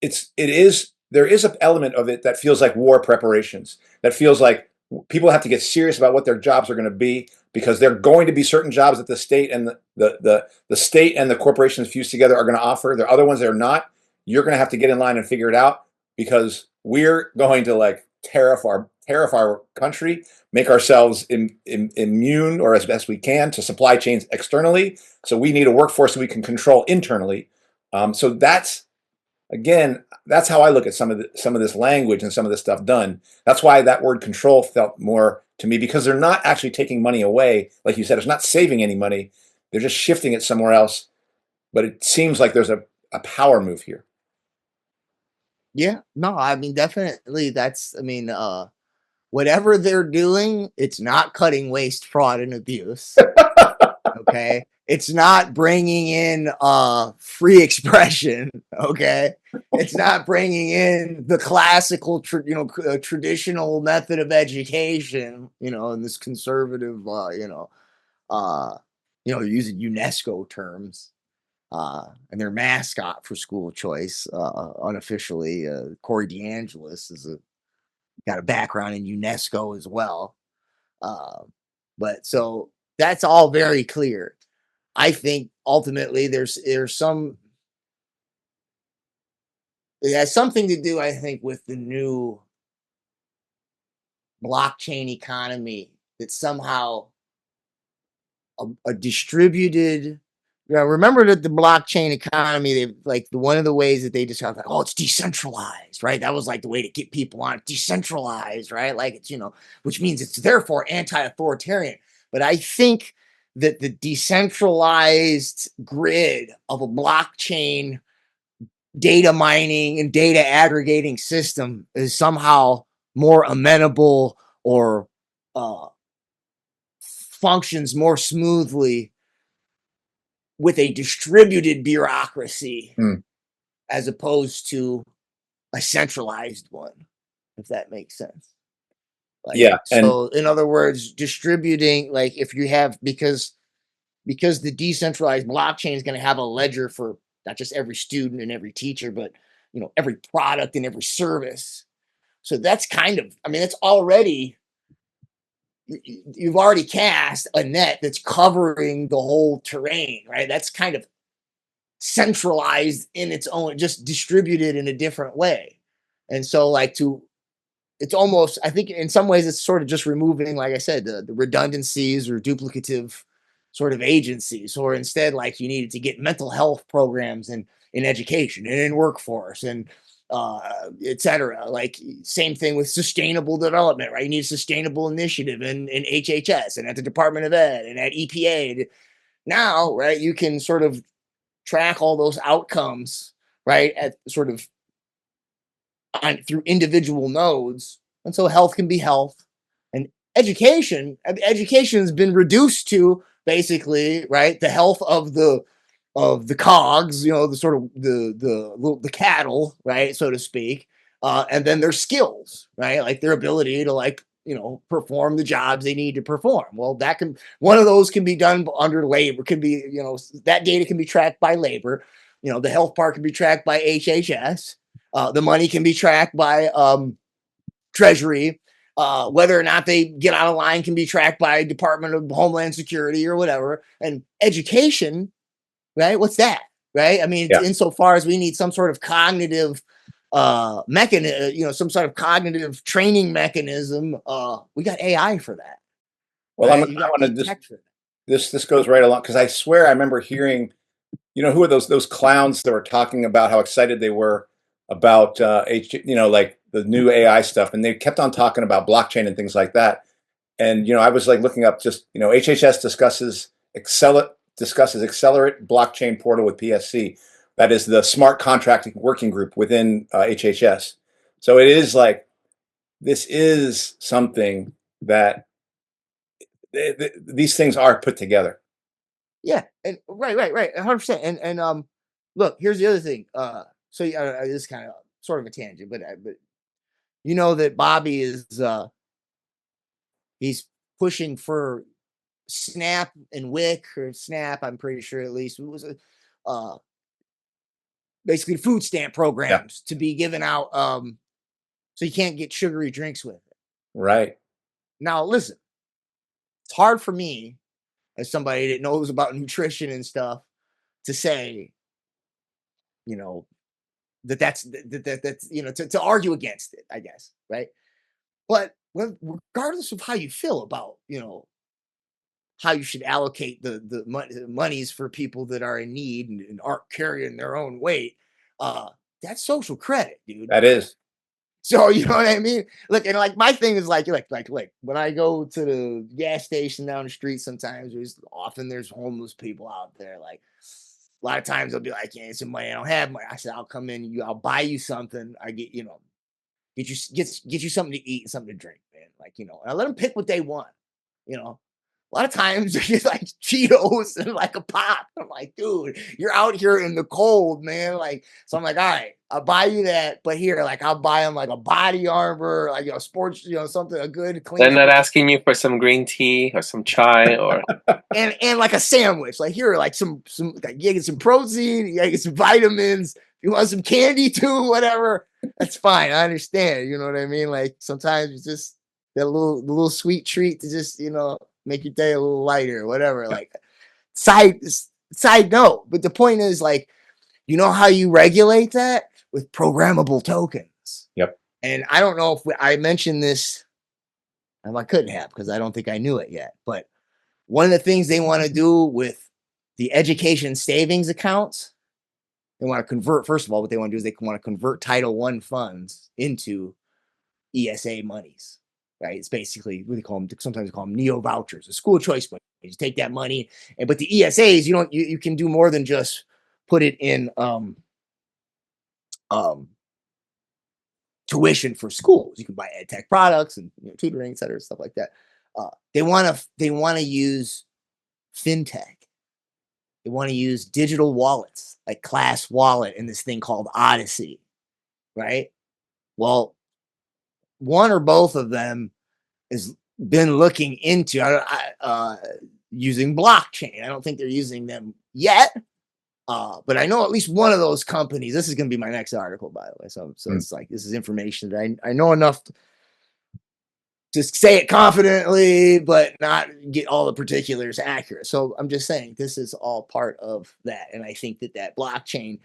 There is an element of it that feels like war preparations, that feels like people have to get serious about what their jobs are going to be, because they're going to be certain jobs that the state and the state and the corporations fused together are going to offer. There are other ones that are not. You're going to have to get in line and figure it out, because we're going to like tariff our country, make ourselves immune, or as best we can, to supply chains externally. So we need a workforce that we can control internally. So that's how I look at some of this language and some of this stuff done. That's why that word control felt more to me, because they're not actually taking money away. Like you said, it's not saving any money. They're just shifting it somewhere else but it seems like there's a power move here. Yeah, no, I mean, definitely whatever they're doing, it's not cutting waste, fraud, and abuse. Okay. It's not bringing in free expression. Okay. It's not bringing in the classical, traditional method of education, in this conservative, uh, using UNESCO terms. And their mascot for school choice, unofficially, Corey DeAngelis got a background in UNESCO as well. Uh, but so that's all very clear. I think ultimately there's some it has something to do, I think, with the new blockchain economy that somehow a distributed remember that the blockchain economy, they like one of the ways that they described, like, oh, it's decentralized, right? That was like the way to get people on it, decentralized, right? Like it's, which means it's therefore anti-authoritarian. But I think that the decentralized grid of a blockchain data mining and data aggregating system is somehow more amenable or uh, functions more smoothly with a distributed bureaucracy Hmm. as opposed to a centralized one, if that makes sense. Like, Yeah, and so in other words, distributing, like if you have, because the decentralized blockchain is going to have a ledger for not just every student and every teacher, but every product and every service. So that's that's already, you've already cast a net that's covering the whole terrain, right? That's kind of centralized in its own, just distributed in a different way. And so, it's almost, I think in some ways, it's sort of just removing, like I said, the redundancies or duplicative sort of agencies, or instead, like you needed to get mental health programs in education and in workforce and etc. Like same thing with sustainable development, right? You need a sustainable initiative in HHS and at the Department of Ed and at EPA. Now, right, you can sort of track all those outcomes, right, at sort of through individual nodes. And so health can be health, and education has been reduced to basically, right, the health of the cogs, the sort of the cattle, right, so to speak, and then their skills, right, like their ability to perform the jobs they need to perform. Well, one of those can be done under labor, can be, that data can be tracked by labor. The health part can be tracked by HHS. The money can be tracked by Treasury. Whether or not they get out of line can be tracked by Department of Homeland Security or whatever. And education, right? What's that? Right? I mean, yeah. insofar as we need some sort of cognitive mechanism, some sort of cognitive training mechanism, we got AI for that. Well, Right? I You got want to tech for that. this goes right along because I swear I remember hearing, who are those clowns that were talking about how excited they were about like the new AI stuff, and they kept on talking about blockchain and things like that. And I was like looking up just HHS discusses accelerate blockchain portal with PSC. That is the smart contracting working group within HHS. So it is like this is something that these things are put together. Yeah, and right, 100%. And look, here's the other thing. So this is kind of sort of a tangent, but that Bobby is he's pushing for Snap and WIC, or Snap, I'm pretty sure, at least it was uh basically food stamp Yeah. programs to be given out, so you can't get sugary drinks with it. Right. Now listen, it's hard for me as somebody that knows about nutrition and stuff to say, you know, that's to argue against it, I guess, right? But regardless of how you feel about, how you should allocate the monies for people that are in need and aren't carrying their own weight, that's social credit, dude. That is. So you know what I mean? Look, and like my thing is like when I go to the gas station down the street, sometimes there's homeless people out there. Like, a lot of times they'll be like, yeah, some money, I don't have money. I said, I'll come in, I'll buy you something. I get, get you something to eat and something to drink, man. Like, and I let them pick what they want, you know. A lot of times they're just like Cheetos and like a pop. I'm like, dude, you're out here in the cold, man. Like, so I'm like, all right, I'll buy you that, but here, like, I'll buy them like a body armor, like sports, something a good clean. They're not asking you for some green tea or some chai or and like a sandwich. Like here, like some like, you get some protein, you get some vitamins. You want some candy too, whatever. That's fine. I understand. You know what I mean? Like sometimes it's just that little sweet treat to just make your day a little lighter, whatever. Like side note. But the point is, like, how you regulate that with programmable tokens. Yep. And I don't know if I mentioned this. I couldn't have because I don't think I knew it yet. But one of the things they want to do with the education savings accounts, they want to convert. First of all, what they want to do is they want to convert Title I funds into ESA monies. Right? It's basically what they call them. Sometimes they call them neo vouchers, a school choice money. You just take that money, but the ESAs, you can do more than just put it in tuition for schools. You can buy ed tech products and tutoring, et cetera, stuff like that. They want to use fintech. They want to use digital wallets like Class Wallet and this thing called Odyssey, right? Well, one or both of them has been looking into using blockchain. I don't think they're using them yet, but I know at least one of those companies. This is going to be my next article, by the way. So it's like this is information that I know enough to say it confidently, but not get all the particulars accurate. So I'm just saying this is all part of that. And I think that blockchain,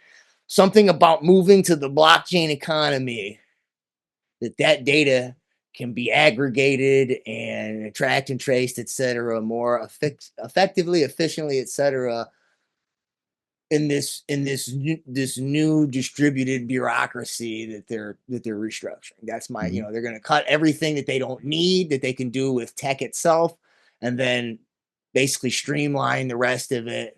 something about moving to the blockchain economy, that data can be aggregated and tracked and traced, et cetera, more effectively, efficiently, et cetera, in this new distributed bureaucracy that they're restructuring. That's my, they're going to cut everything that they don't need that they can do with tech itself, and then basically streamline the rest of it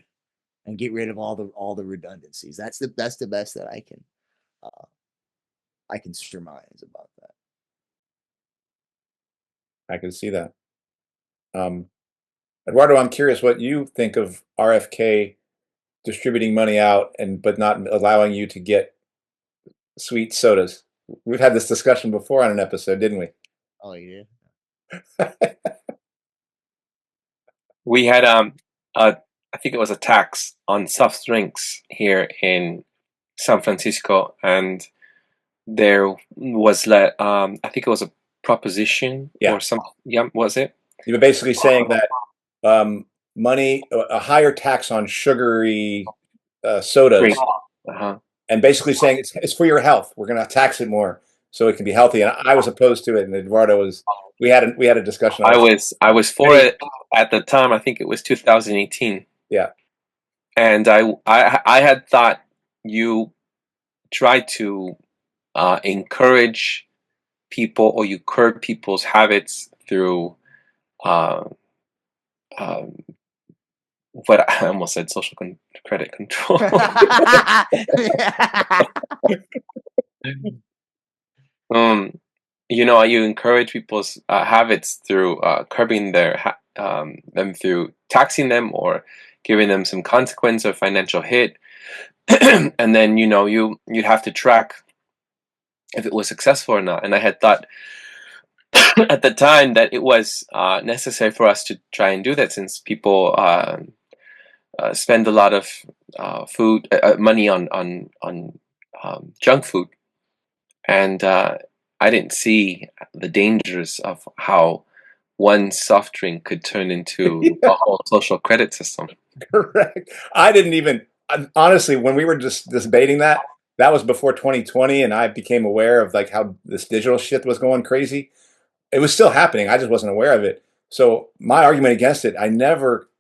and get rid of all the redundancies. That's the best that I can surmise about that. I can see that. Eduardo, I'm curious what you think of RFK distributing money out but not allowing you to get sweet sodas. We've had this discussion before on an episode, didn't we? Oh yeah. we had I think it was a tax on soft drinks here in San Francisco, and there was I think it was a proposition or something. Yeah, was it? You were basically saying that a higher tax on sugary sodas, and basically saying it's for your health. We're going to tax it more so it can be healthy. And I was opposed to it, and Eduardo was. We had a discussion. I was for it at the time. I think it was 2018. Yeah, and I had thought you tried to encourage people, or you curb people's habits through what I almost said, social credit control. You encourage people's habits through curbing them through taxing them or giving them some consequence or financial hit, and then you'd have to track if it was successful or not. And I had thought at the time that it was necessary for us to try and do that, since people spend a lot of money on junk food, and I didn't see the dangers of how one soft drink could turn into a whole social credit system. Correct. I didn't even, honestly, when we were just debating that was before 2020, and I became aware of like how this digital shit was going crazy. It was still happening. I just wasn't aware of it. So my argument against it, I never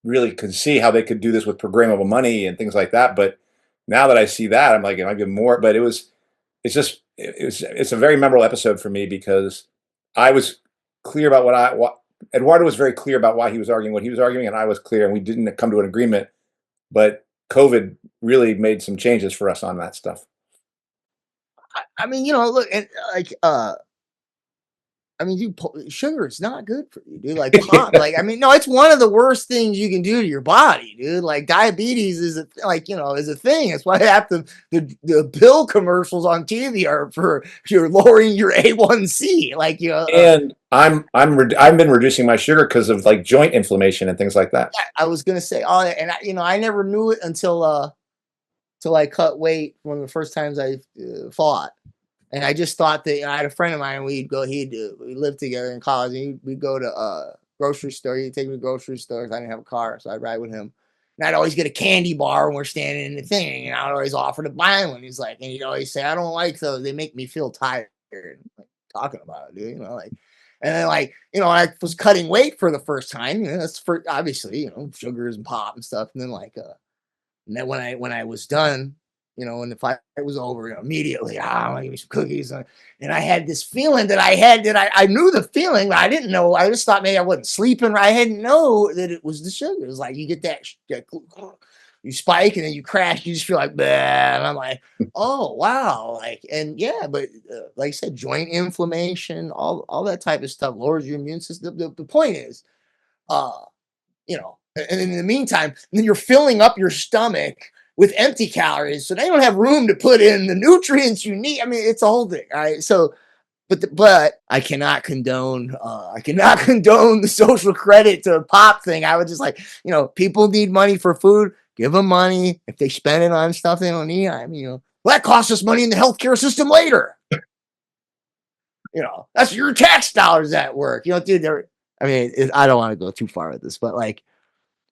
really could see how they could do this with programmable money and things like that. But now that I see that, I'm like, I give more. But it's a very memorable episode for me, because I was clear about what Eduardo was very clear about why he was arguing what he was arguing, and I was clear, and we didn't come to an agreement. But COVID really made some changes for us on that stuff. I mean, look, and like, I mean, dude, sugar is not good for you, dude. Like pop, like I mean, no, it's one of the worst things you can do to your body, dude. Like diabetes is is a thing. That's why half the pill commercials on TV are for you're lowering your A1C. Like And I've been reducing my sugar because of like joint inflammation and things like that. I was gonna say, oh, and I never knew it until I cut weight one of the first times I fought. And I just thought that I had a friend of mine. We lived together in college. And we'd go to grocery store. He'd take me to grocery stores. I didn't have a car, so I'd ride with him. And I'd always get a candy bar when we're standing in the thing, and I'd always offer to buy one. He's like, and he'd always say, "I don't like those. They make me feel tired." Like, talking about it, dude. And then I was cutting weight for the first time. That's for obviously sugars and pop and stuff. And then and then when I was done, when the fight was over, immediately, I want to give me some cookies. And I had this feeling that I knew the feeling, but I didn't know. I just thought maybe I wasn't sleeping right. I didn't know that it was the sugar. It was like you get that you spike and then you crash. You just feel like, bah, and I'm like, oh, wow. Like, and yeah, but like I said, joint inflammation, all that type of stuff lowers your immune system. The point is, uh, and in the meantime, then you're filling up your stomach with empty calories, so they don't have room to put in the nutrients you need. I mean, it's a whole thing, all right? So, but I cannot condone the social credit to a pop thing. I would just like, people need money for food, give them money. If they spend it on stuff they don't need, I mean, well, that costs us money in the healthcare system later. That's your tax dollars at work. Dude, I mean, I don't want to go too far with this, but like,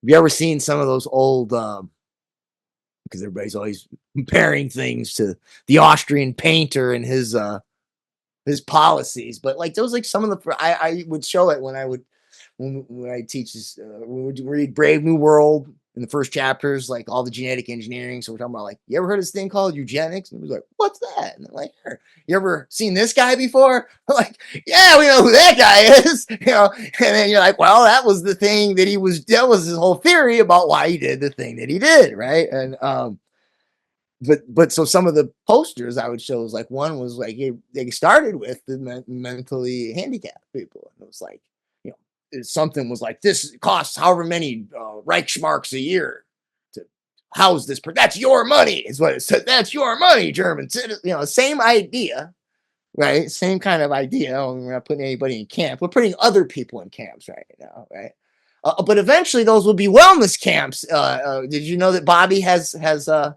have you ever seen some of those old because everybody's always comparing things to the Austrian painter and his policies, but like those, like some of the I would show it when I teach this when we read Brave New World in the first chapters, like all the genetic engineering. So we're talking about like, you ever heard of this thing called eugenics? And we're like, what's that? And they're like, you ever seen this guy before? We're like, yeah, we know who that guy is. And then you're like, well, that was the thing that was his whole theory about why he did the thing that he did, right? And but so some of the posters I would show was like, one was like they started with the mentally handicapped people, and it was like, something was like, this costs however many Reichsmarks a year to house this. That's your money, is what it said. That's your money, German citizen. Same idea, right? Same kind of idea. We're not putting anybody in camp. We're putting other people in camps right now, right? But eventually, those will be wellness camps. Did you know that Bobby has the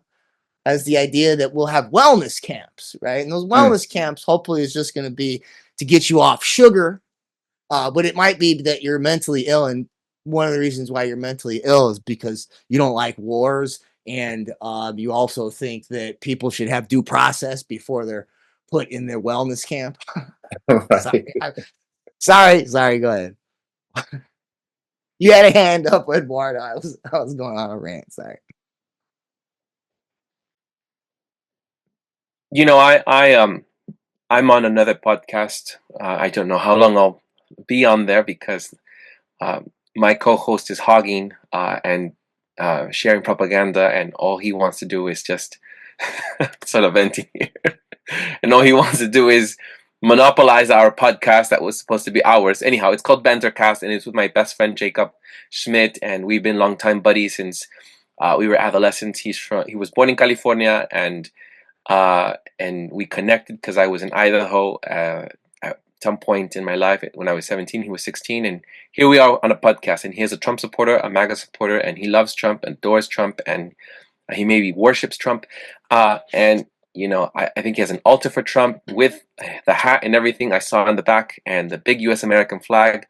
idea that we'll have wellness camps, right? And those wellness camps, hopefully, is just going to be to get you off sugar. But it might be that you're mentally ill, and one of the reasons why you're mentally ill is because you don't like wars, and you also think that people should have due process before they're put in their wellness camp. Right. Sorry, go ahead. You had a hand up, Eduardo. I was going on a rant. Sorry. I'm on another podcast. I don't know how long I'll be on there because my co-host is hogging and sharing propaganda, and all he wants to do is just sort of venting here, and all he wants to do is monopolize our podcast that was supposed to be ours. Anyhow, it's called Bantercast, and it's with my best friend Jacob Schmidt, and we've been longtime buddies since we were adolescents. He was born in California, and we connected because I was in Idaho at some point in my life. When I was 17, he was 16, and here we are on a podcast. And he is a Trump supporter, a MAGA supporter, and he loves Trump, adores Trump, and he maybe worships Trump. And I think he has an altar for Trump with the hat and everything I saw on the back, and the big U.S. American flag.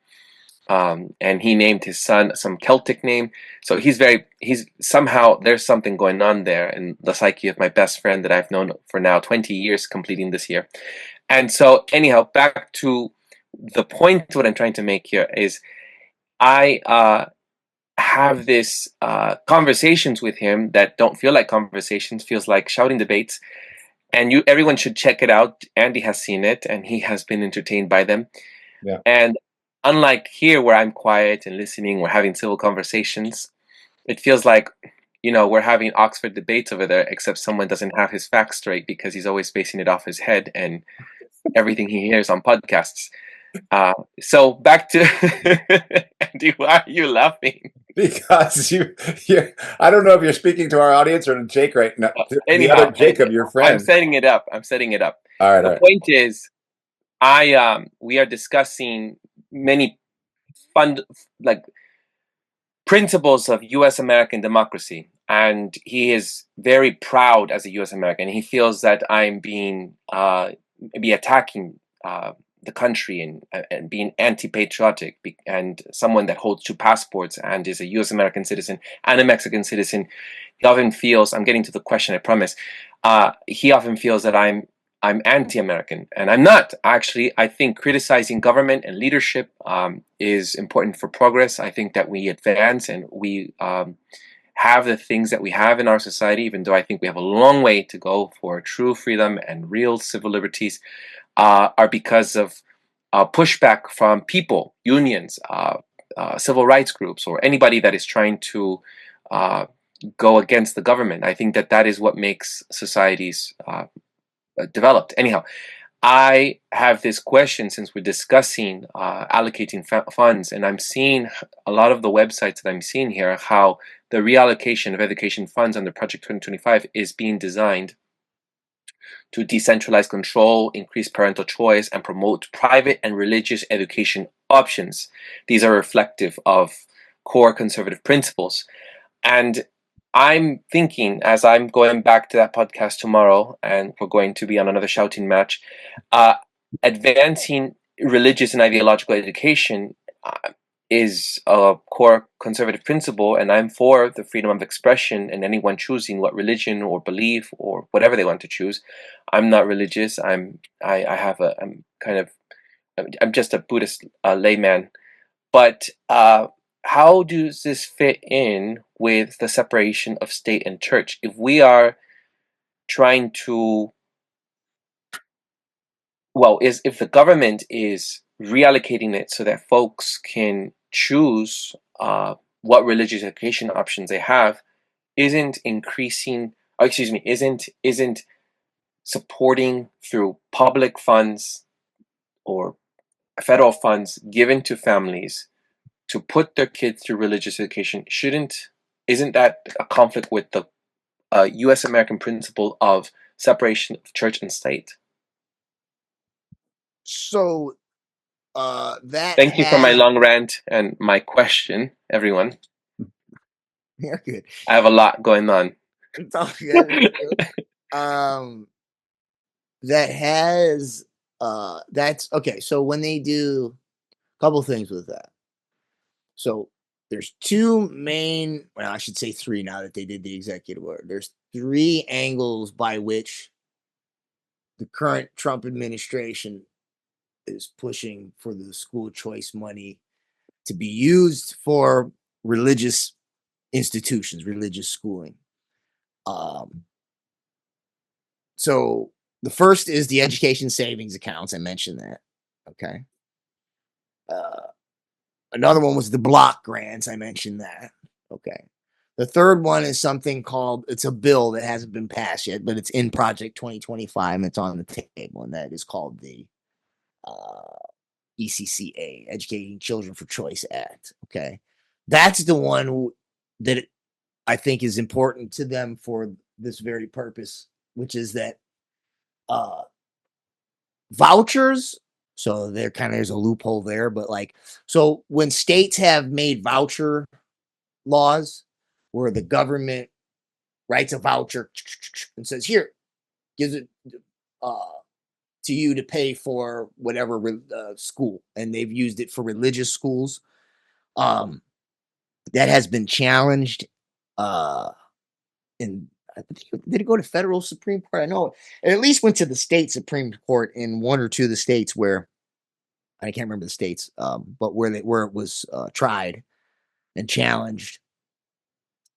And he named his son some Celtic name. So he's somehow there's something going on there in the psyche of my best friend that I've known for now 20 years, completing this year. And so anyhow, back to the point, what I'm trying to make here is I have this conversations with him that don't feel like conversations, feels like shouting debates. And everyone should check it out. Andy has seen it, and he has been entertained by them. Yeah. And unlike here where I'm quiet and listening, we're having civil conversations, it feels like we're having Oxford debates over there, except someone doesn't have his facts straight because he's always basing it off his head and everything he hears on podcasts. So back to Andy, why are you laughing? Because I don't know if you're speaking to our audience or to Jake right now. The Anyhow, other Jacob, your I'm friend. setting it up. All right, The all right. point is, we are discussing many like principles of U.S. American democracy, and he is very proud as a U.S. American. He feels that I'm being be attacking the country and being anti-patriotic and someone that holds two passports and is a U.S. American citizen and a Mexican citizen. He often feels, I'm getting to the question, I promise. He often feels that I'm anti-American, and I'm not. Actually, I think criticizing government and leadership is important for progress. I think that we advance and we have the things that we have in our society, even though I think we have a long way to go for true freedom and real civil liberties, are because of pushback from people, unions, civil rights groups, or anybody that is trying to go against the government. I think that is what makes societies developed. Anyhow, I have this question since we're discussing allocating funds, and I'm seeing a lot of the websites that I'm seeing here how the reallocation of education funds under Project 2025 is being designed to decentralize control, increase parental choice, and promote private and religious education options. These are reflective of core conservative principles. And I'm thinking, as I'm going back to that podcast tomorrow, and we're going to be on another shouting match, uh, advancing religious and ideological education is a core conservative principle, and I'm for the freedom of expression and anyone choosing what religion or belief or whatever they want to choose. I'm not religious. I'm just a Buddhist layman. But how does this fit in with the separation of state and church? If we are trying to, if the government is reallocating it so that folks can choose what religious education options they have, isn't increasing, isn't supporting through public funds or federal funds given to families to put their kids through religious education, isn't that a conflict with the U.S. American principle of separation of church and state? So that Thank you for my has long rant and my question, everyone. you're good. I have a lot going on. It's all good. It's good. That has that's okay. So when they do a couple things with that. So there's two main, well, I should say three now that they did the executive order. There's three angles by which the current Trump administration is pushing for the school choice money to be used for religious institutions, religious schooling. Um, so the first is the education savings accounts. I mentioned that. Okay. Uh, Another one was the block grants. I mentioned that. Okay. The third one is something called, it's a bill that hasn't been passed yet, but it's in Project 2025 and it's on the table, and that is called the uh, ECCA, Educating Children for Choice Act. Okay. That's the one that I think is important to them for this very purpose, which is that uh, vouchers. So there's a loophole there, but so when states have made voucher laws where the government writes a voucher and says, here, gives it uh, to you to pay for whatever school, and they've used it for religious schools. Um, that has been challenged. Uh, in I think, did it go to federal Supreme Court? I know it at least went to the state Supreme Court in one or two of the states where I can't remember the states, but where it was tried and challenged,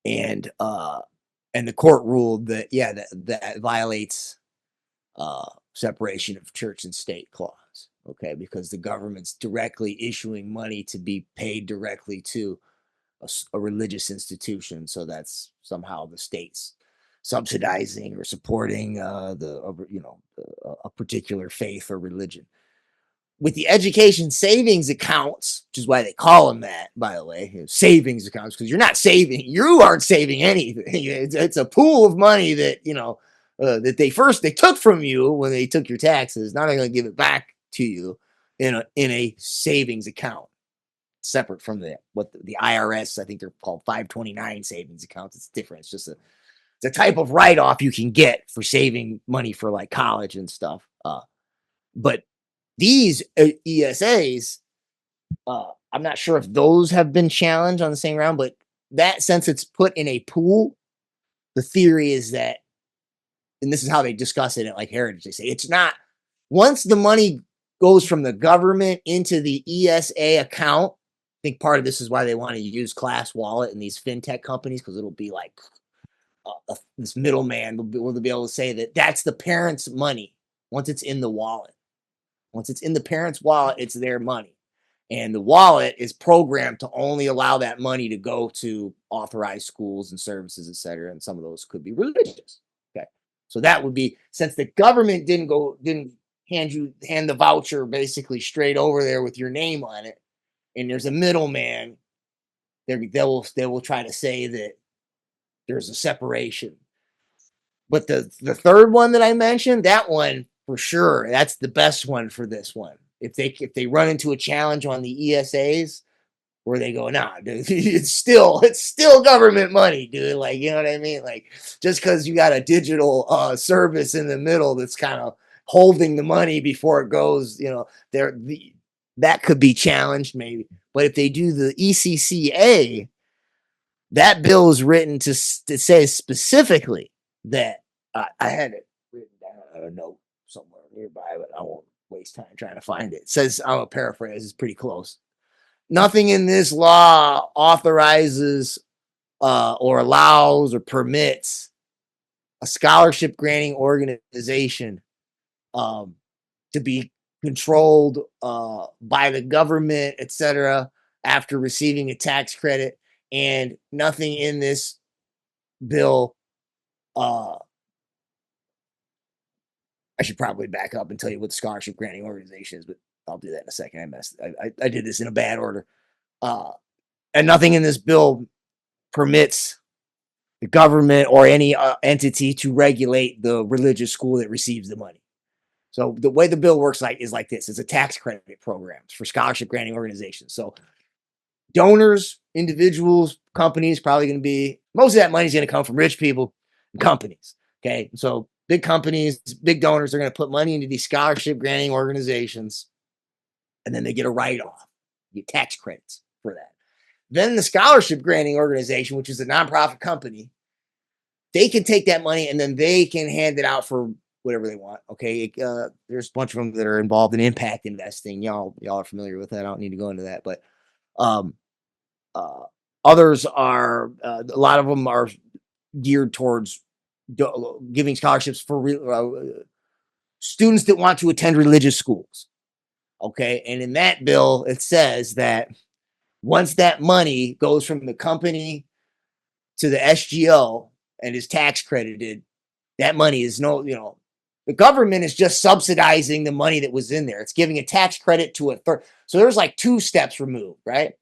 and the court ruled that that violates separation of church and state clause. Okay, because the government's directly issuing money to be paid directly to a religious institution. So that's somehow the state's subsidizing or supporting a particular faith or religion. With the education savings accounts, which is why they call them that, by the way, savings accounts, because you aren't saving anything. It's a pool of money that, that they took from you when they took your taxes. Now they're going to give it back to you in a savings account, separate from the IRS, I think they're called 529 savings accounts. It's different. It's just it's a type of write-off you can get for saving money for like college and stuff. But these ESAs, I'm not sure if those have been challenged on the same round, but that since it's put in a pool, the theory is that, and this is how they discuss it at like Heritage, they say it's not, once the money goes from the government into the ESA account, I think part of this is why they want to use Class Wallet and these fintech companies, because it'll be like this middleman will be able to say that that's the parent's money once it's in the wallet. Once it's in the parent's wallet, it's their money. And the wallet is programmed to only allow that money to go to authorized schools and services, et cetera. And some of those could be religious. Okay. So that would be, since the government didn't hand the voucher basically straight over there with your name on it, and there's a middleman, they will try to say that there's a separation. But the third one that I mentioned, that one for sure, that's the best one for this one. If they run into a challenge on the ESAs where they go, nah, dude, it's still government money, dude. Like, you know what I mean? Like, just because you got a digital service in the middle that's kind of holding the money before it goes, that could be challenged maybe. But if they do the ECCA, that bill is written to say specifically that I had it written down on a note somewhere nearby, but I won't waste time trying to find it. It says, I'm a paraphrase, it's pretty close. Nothing in this law authorizes or allows or permits a scholarship granting organization to be controlled by the government, etc., after receiving a tax credit. And nothing in this bill, I should probably back up and tell you what the scholarship granting organization is, but I'll do that in a second. I did this in a bad order. And nothing in this bill permits the government or any entity to regulate the religious school that receives the money. So the way the bill works is like this. It's a tax credit program for scholarship granting organizations. So donors, individuals, companies, probably going to be, most of that money is going to come from rich people and companies. Okay. So big companies, big donors are going to put money into these scholarship granting organizations, and then they get a write-off, you get tax credits for that. Then the scholarship granting organization, which is a nonprofit company, they can take that money and then they can hand it out for whatever they want. Okay. There's a bunch of them that are involved in impact investing. Y'all are familiar with that. I don't need to go into that, but others are, a lot of them are geared towards giving scholarships for students that want to attend religious schools. Okay. And in that bill, it says that once that money goes from the company to the SGO and is tax credited, that money is the government is just subsidizing the money that was in there. It's giving a tax credit to a third. So there's like two steps removed, right?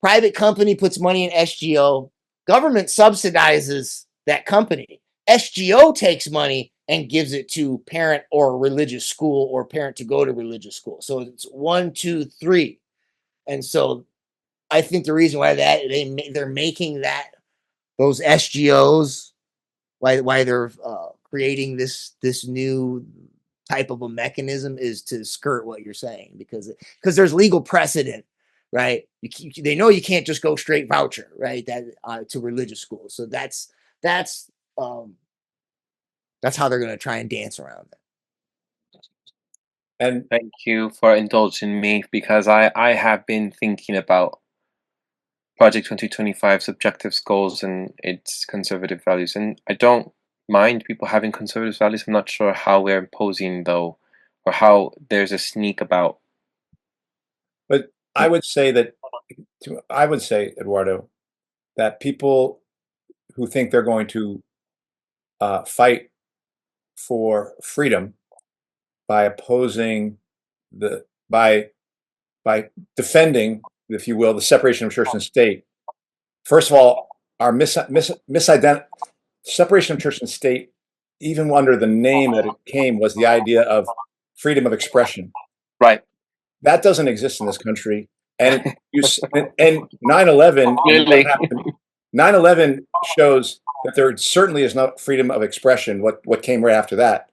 Private company puts money in SGO. Government subsidizes that company. SGO takes money and gives it to parent or religious school or parent to go to religious school. So it's 1, 2, 3. And so I think the reason why they're making those SGOs, why they're creating this new type of a mechanism is to skirt what you're saying, because there's legal precedent, right? They know you can't just go straight voucher, right? That to religious schools. So that's how they're going to try and dance around that. And Thank you for indulging me, because I have been thinking about Project 2025's objectives, goals, and its conservative values. And I don't mind people having conservative values. I'm not sure how we're imposing, though, or how there's a sneak about. But I would say that I would say, Eduardo, that people who think they're going to fight for freedom by opposing the by defending, if you will, the separation of church and state. First of all, our separation of church and state, even under the name that it came, was the idea of freedom of expression. Right. That doesn't exist in this country. And and 9/11, Really? 9/11 shows that there certainly is not freedom of expression. What came right after that?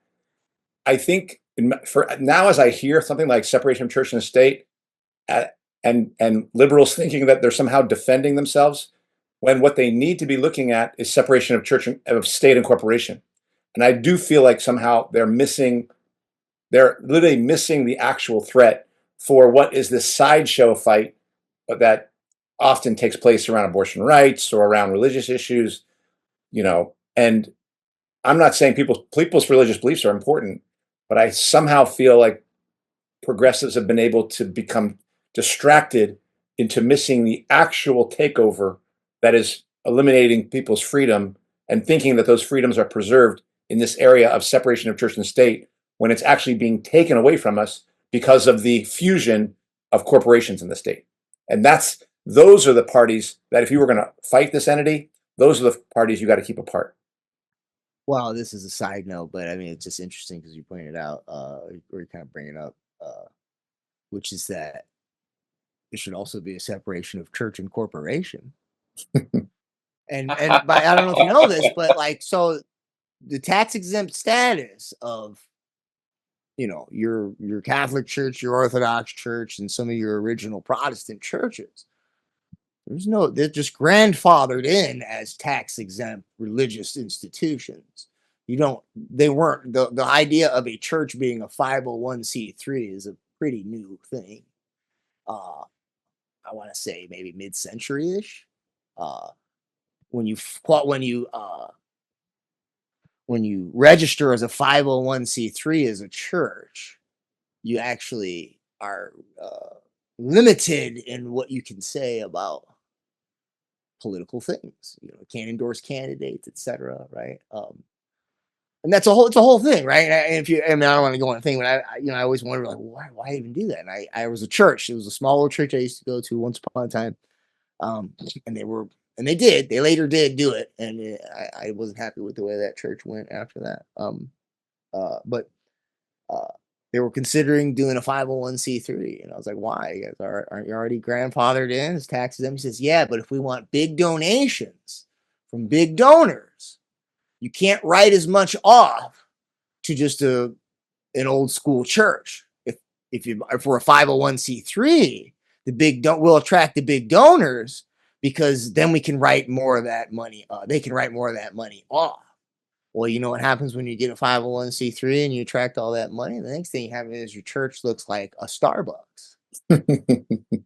I think for now, as I hear something like separation of church and state, and liberals thinking that they're somehow defending themselves, when what they need to be looking at is separation of church and of state and corporation. And I do feel like somehow they're literally missing the actual threat for what is this sideshow fight that often takes place around abortion rights or around religious issues, and I'm not saying people's religious beliefs are important, but I somehow feel like progressives have been able to become distracted into missing the actual takeover that is eliminating people's freedom and thinking that those freedoms are preserved in this area of separation of church and state when it's actually being taken away from us because of the fusion of corporations in the state. And those are the parties that, if you were going to fight this entity, those are the parties you got to keep apart. Well, this is a side note, but I mean, it's just interesting because you pointed out, or you kind of bring it up, which is that it should also be a separation of church and corporation. And but I don't know if you know this, but like, so the tax exempt status of your Catholic Church, your Orthodox Church, and some of your original Protestant churches, they're just grandfathered in as tax exempt religious institutions. They weren't the idea of a church being a 501c3 is a pretty new thing. I want to say maybe mid-century-ish. When you register as a 501c3 as a church, you actually are limited in what you can say about political things. Can't endorse candidates, etc. Right? And it's a whole thing, right? And I don't want to go on a thing, but I always wonder, like, why even do that? And I was a church. It was a small little church I used to go to once upon a time, and they later did do it, and I wasn't happy with the way that church went after that. But they were considering doing a 501c3, and I was like, why? You guys aren't you already grandfathered in as tax exempt? He says, yeah, but if we want big donations from big donors, you can't write as much off to just an old school church. If we're a 501c3, we'll attract the big donors, because then we can write more of that money. They can write more of that money off. Well, you know what happens when you get a 501c3 and you attract all that money? The next thing you have is your church looks like a Starbucks.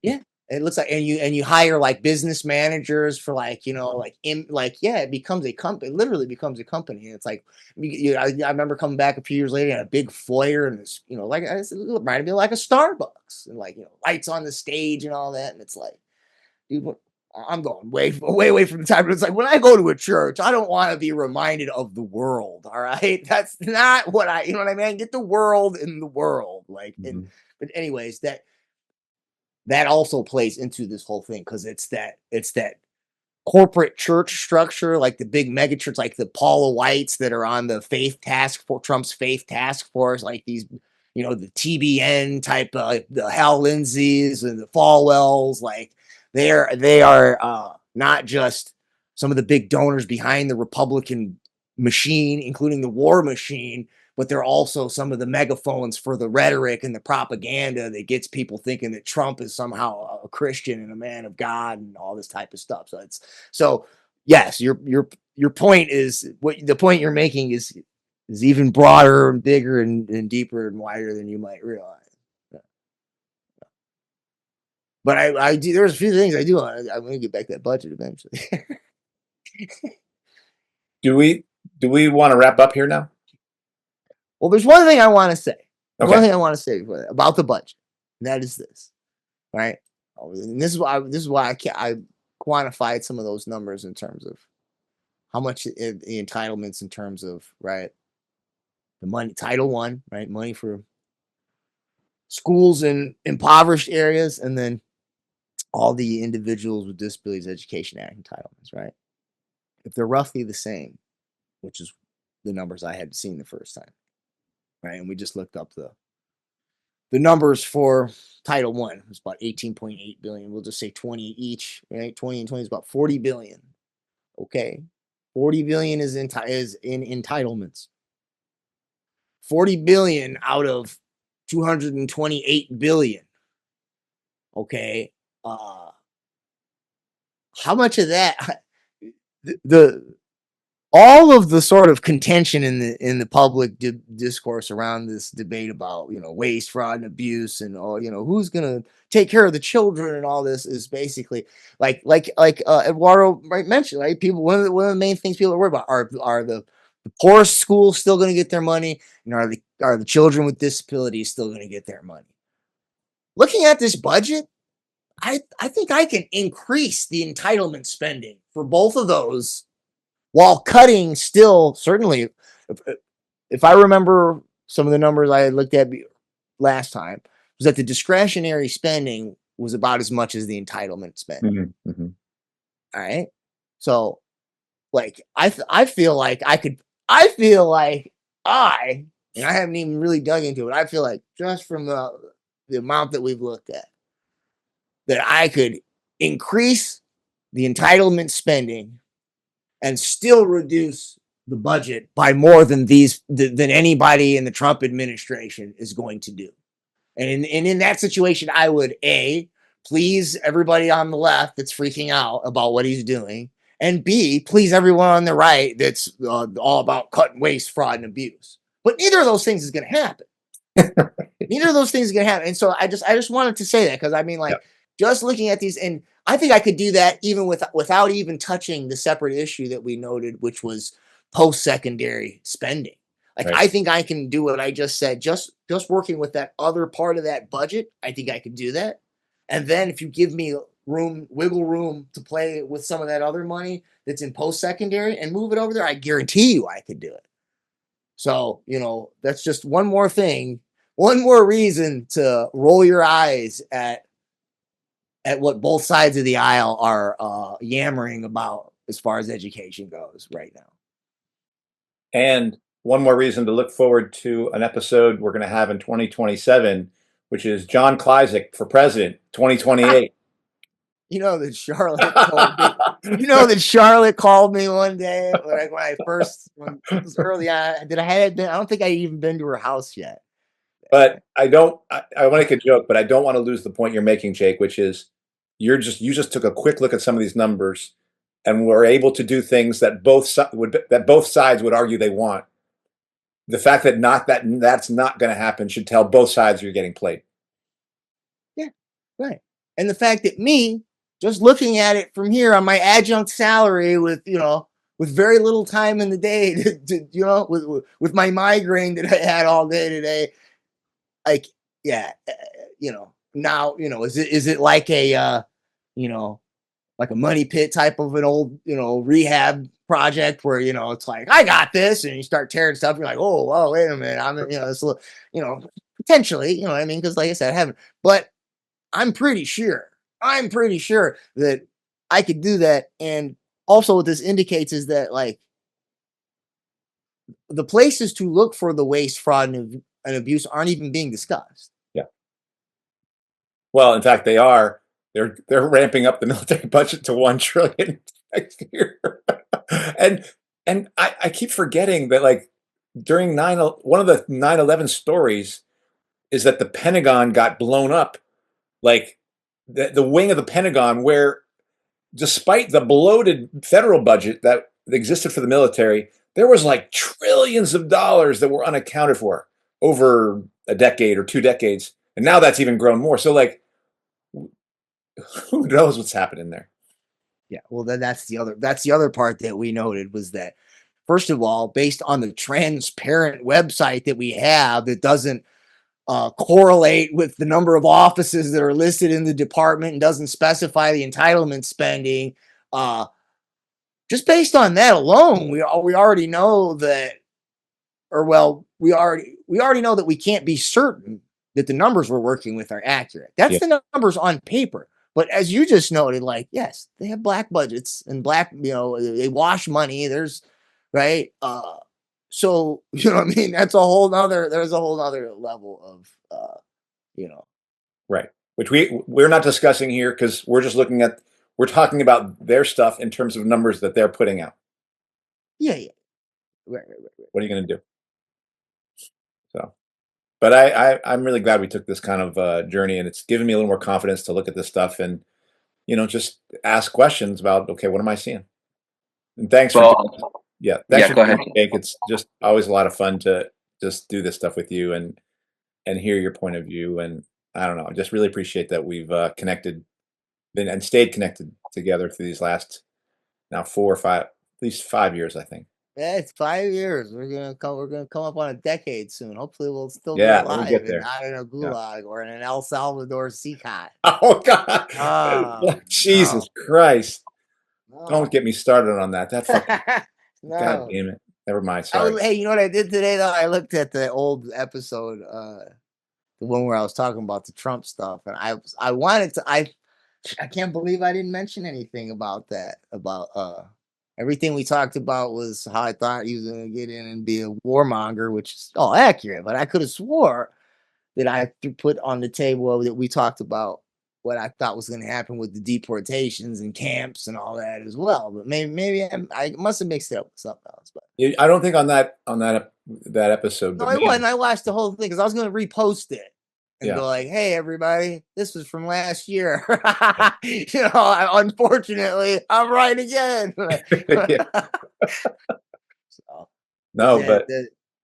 Yeah, it looks like, and you hire like business managers for it becomes a company. It literally becomes a company. And it's like, I remember coming back a few years later and a big foyer, and this, like it reminded me like a Starbucks, and lights on the stage and all that. And it's like, dude, I'm going way away from the time. But it's like, when I go to a church, I don't want to be reminded of the world. All right, that's not what you know what I mean. Get the world in the world, Mhm. but anyways, that also plays into this whole thing, because it's that corporate church structure, like the big mega church, like the Paula Whites that are on the Trump's faith task force, like these, the TBN type, the Hal Lindsays and the Falwells, like they are not just some of the big donors behind the Republican machine, including the war machine, but they're also some of the megaphones for the rhetoric and the propaganda that gets people thinking that Trump is somehow a Christian and a man of God and all this type of stuff. So yes, your point is, what the point you're making is even broader and bigger and deeper and wider than you might realize. But I do. There's a few things I do. I'm going to get back to that budget eventually. Do we want to wrap up here now? Well, there's one thing I want to say. Okay. One thing I want to say about the budget, and that is this, right? and this is why I quantified some of those numbers in terms of how much the entitlements in terms of, right, the money, Title I, right, money for schools in impoverished areas, and then all the Individuals with Disabilities Education Act entitlements, right? If they're roughly the same, which is the numbers I had seen the first time, right? And we just looked up the numbers for Title I. It's about 18.8 billion. We'll just say 20 each, right? 20 and 20 is about 40 billion. Okay. 40 billion is in entitlements. 40 billion out of 228 billion. Okay. How much of that the all of the sort of contention in the public discourse around this debate about, waste, fraud, and abuse, and all, who's gonna take care of the children and all this is basically like Eduardo mentioned, right? People, one of the main things people are worried about are the poorest schools still going to get their money, and are the children with disabilities still going to get their money? Looking at this budget, I think I can increase the entitlement spending for both of those while cutting still, certainly, if I remember some of the numbers I had looked at last time, was that the discretionary spending was about as much as the entitlement spending. Mm-hmm. All right. So, like, I feel like and I haven't even really dug into it. I feel like just from the amount that we've looked at, that I could increase the entitlement spending and still reduce the budget by more than anybody in the Trump administration is going to do. And in that situation, I would please everybody on the left that's freaking out about what he's doing, and B, please everyone on the right that's all about cut and waste, fraud, and abuse. But neither of those things is going to happen. Neither of those things is going to happen. And so I just wanted to say that, because I mean, like, just looking at these, and I think I could do that even without even touching the separate issue that we noted, which was post-secondary spending. Like, right. I think I can do what I just said, just working with that other part of that budget. I think I could do that. And then if you give me wiggle room to play with some of that other money that's in post-secondary and move it over there, I guarantee you I could do it. So, that's just one more thing, one more reason to roll your eyes at what both sides of the aisle are yammering about as far as education goes right now. And one more reason to look forward to an episode we're going to have in 2027, which is John Klyczek for president, 2028. That Charlotte told me. Charlotte called me one day when it was early on. I don't think I even been to her house yet. But I want to make a joke, but I don't want to lose the point you're making, Jake, which is you just took a quick look at some of these numbers and were able to do things that both sides would argue they want. The fact that that's not going to happen should tell both sides you're getting played. Yeah, right. And the fact that me just looking at it from here on my adjunct salary with very little time in the day with my migraine that I had all day today, like, yeah, now, is it like a like a money pit type of an old, rehab project where, it's like, I got this, and you start tearing stuff. You're like, oh, wait a minute. I'm, it's a little, potentially, what I mean? Because like I said, I haven't, but I'm pretty sure that I could do that. And also what this indicates is that, like, the places to look for the waste, fraud, and abuse aren't even being discussed. Yeah. Well, in fact, they are. They're ramping up the military budget to $1 trillion next year, and I keep forgetting that, like, during one of the 9/11 stories is that the Pentagon got blown up, like the wing of the Pentagon, where despite the bloated federal budget that existed for the military, there was like trillions of dollars that were unaccounted for over a decade or 2 decades, and now that's even grown more. So, like, who knows what's happening there? Yeah, well, then that's the other part that we noted, was that, first of all, based on the transparent website that we have, that doesn't correlate with the number of offices that are listed in the department and doesn't specify the entitlement spending. Just based on that alone, we already know that, or well, we already know that we can't be certain that the numbers we're working with are accurate. That's the numbers on paper. But as you just noted, like, yes, they have black budgets and black, they wash money. There's right. So you know what I mean? There's a whole nother level of Right. Which we're not discussing here because we're talking about their stuff in terms of numbers that they're putting out. Yeah. Right. What are you going to do? So, but I'm really glad we took this kind of journey, and it's given me a little more confidence to look at this stuff and, just ask questions about, okay, what am I seeing? And thanks for, Well, thanks yeah, for go doing ahead. it, Jake. It's just always a lot of fun to just do this stuff with you and hear your point of view. And I don't know, I just really appreciate that we've connected and stayed connected together through these last now 4 or 5, at least 5 years, I think. Yeah, it's 5 years. We're gonna come up on a decade soon. Hopefully, we'll still be Yeah, we'll alive get and there. not in a gulag or in an El Salvador sea cot. Oh God, Oh, Jesus Christ! no. Don't get me started on that. That fucking God No. damn it. Never mind. Sorry. Hey, you know what I did today though? I looked at the old episode, the one where I was talking about the Trump stuff, and I wanted to I can't believe I didn't mention anything about that. About everything we talked about was how I thought he was gonna get in and be a warmonger, which is all accurate, but I could have swore that I put on the table that we talked about what I thought was going to happen with the deportations and camps and all that as well. But maybe I must have mixed it up with something else. But I don't think on that episode. no, But it wasn't. I watched the whole thing because I was going to repost it and go yeah, like, "Hey, everybody, this was from last year." Unfortunately, I'm right again. yeah. So, No, yeah, but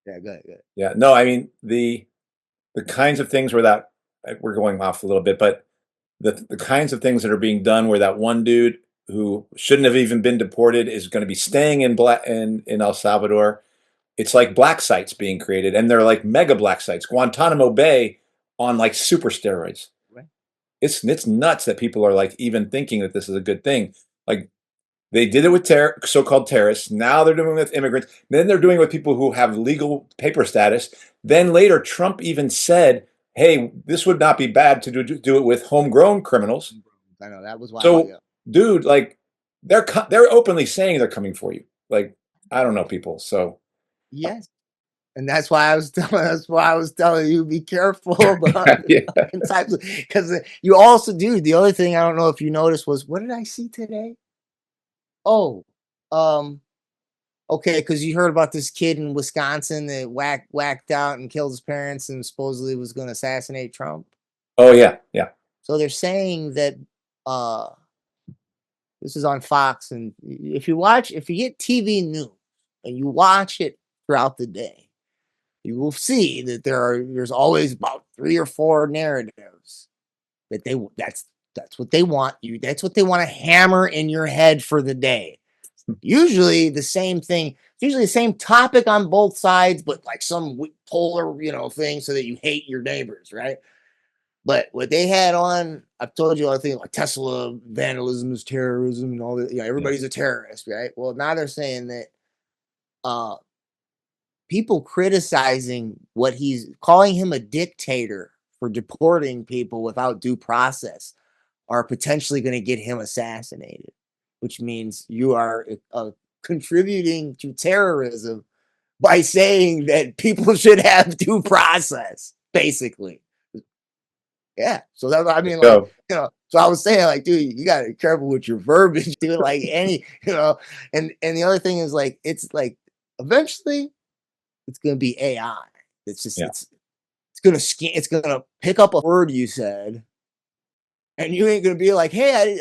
yeah, good. yeah, no. I mean the kinds of things where that we're going off a little bit, but the kinds of things that are being done where that one dude who shouldn't have even been deported is going to be staying in El Salvador. It's like black sites being created, and they're like mega black sites, Guantanamo Bay on like super steroids. Right. It's nuts that people are like even thinking that this is a good thing. Like they did it with so-called terrorists. Now they're doing it with immigrants. Then they're doing it with people who have legal paper status. Then later, Trump even said, "Hey, this would not be bad to do it with homegrown criminals." I know that was why. So, dude, like they're openly saying they're coming for you. Like I don't know people. So yes. And that's why I was telling you be careful about yeah. types because you also do the other thing I don't know if you noticed was what did I see today? Oh, okay, because you heard about this kid in Wisconsin that whacked out and killed his parents and supposedly was going to assassinate Trump. Oh yeah, yeah. So they're saying that uh this is on Fox, and if you get TV news and you watch it throughout the day, you will see that there's always about 3 or 4 narratives that that's what they want you. That's what they want to hammer in your head for the day. Usually the same thing. It's usually the same topic on both sides, but like some polar, thing so that you hate your neighbors, right? But what they had on, I've told you, I think like Tesla vandalism is terrorism and all that. Everybody's a terrorist, right? Well, now they're saying that uh people criticizing what he's calling him a dictator for deporting people without due process are potentially going to get him assassinated, which means you are contributing to terrorism by saying that people should have due process, basically. Yeah. So that's, I mean, like, So so I was saying, like, dude, you got to be careful with your verbiage, dude. Like, and the other thing is, like, it's like eventually it's going to be AI. It's just it's going to scan. It's going to pick up a word you said, and you ain't going to be like, "Hey,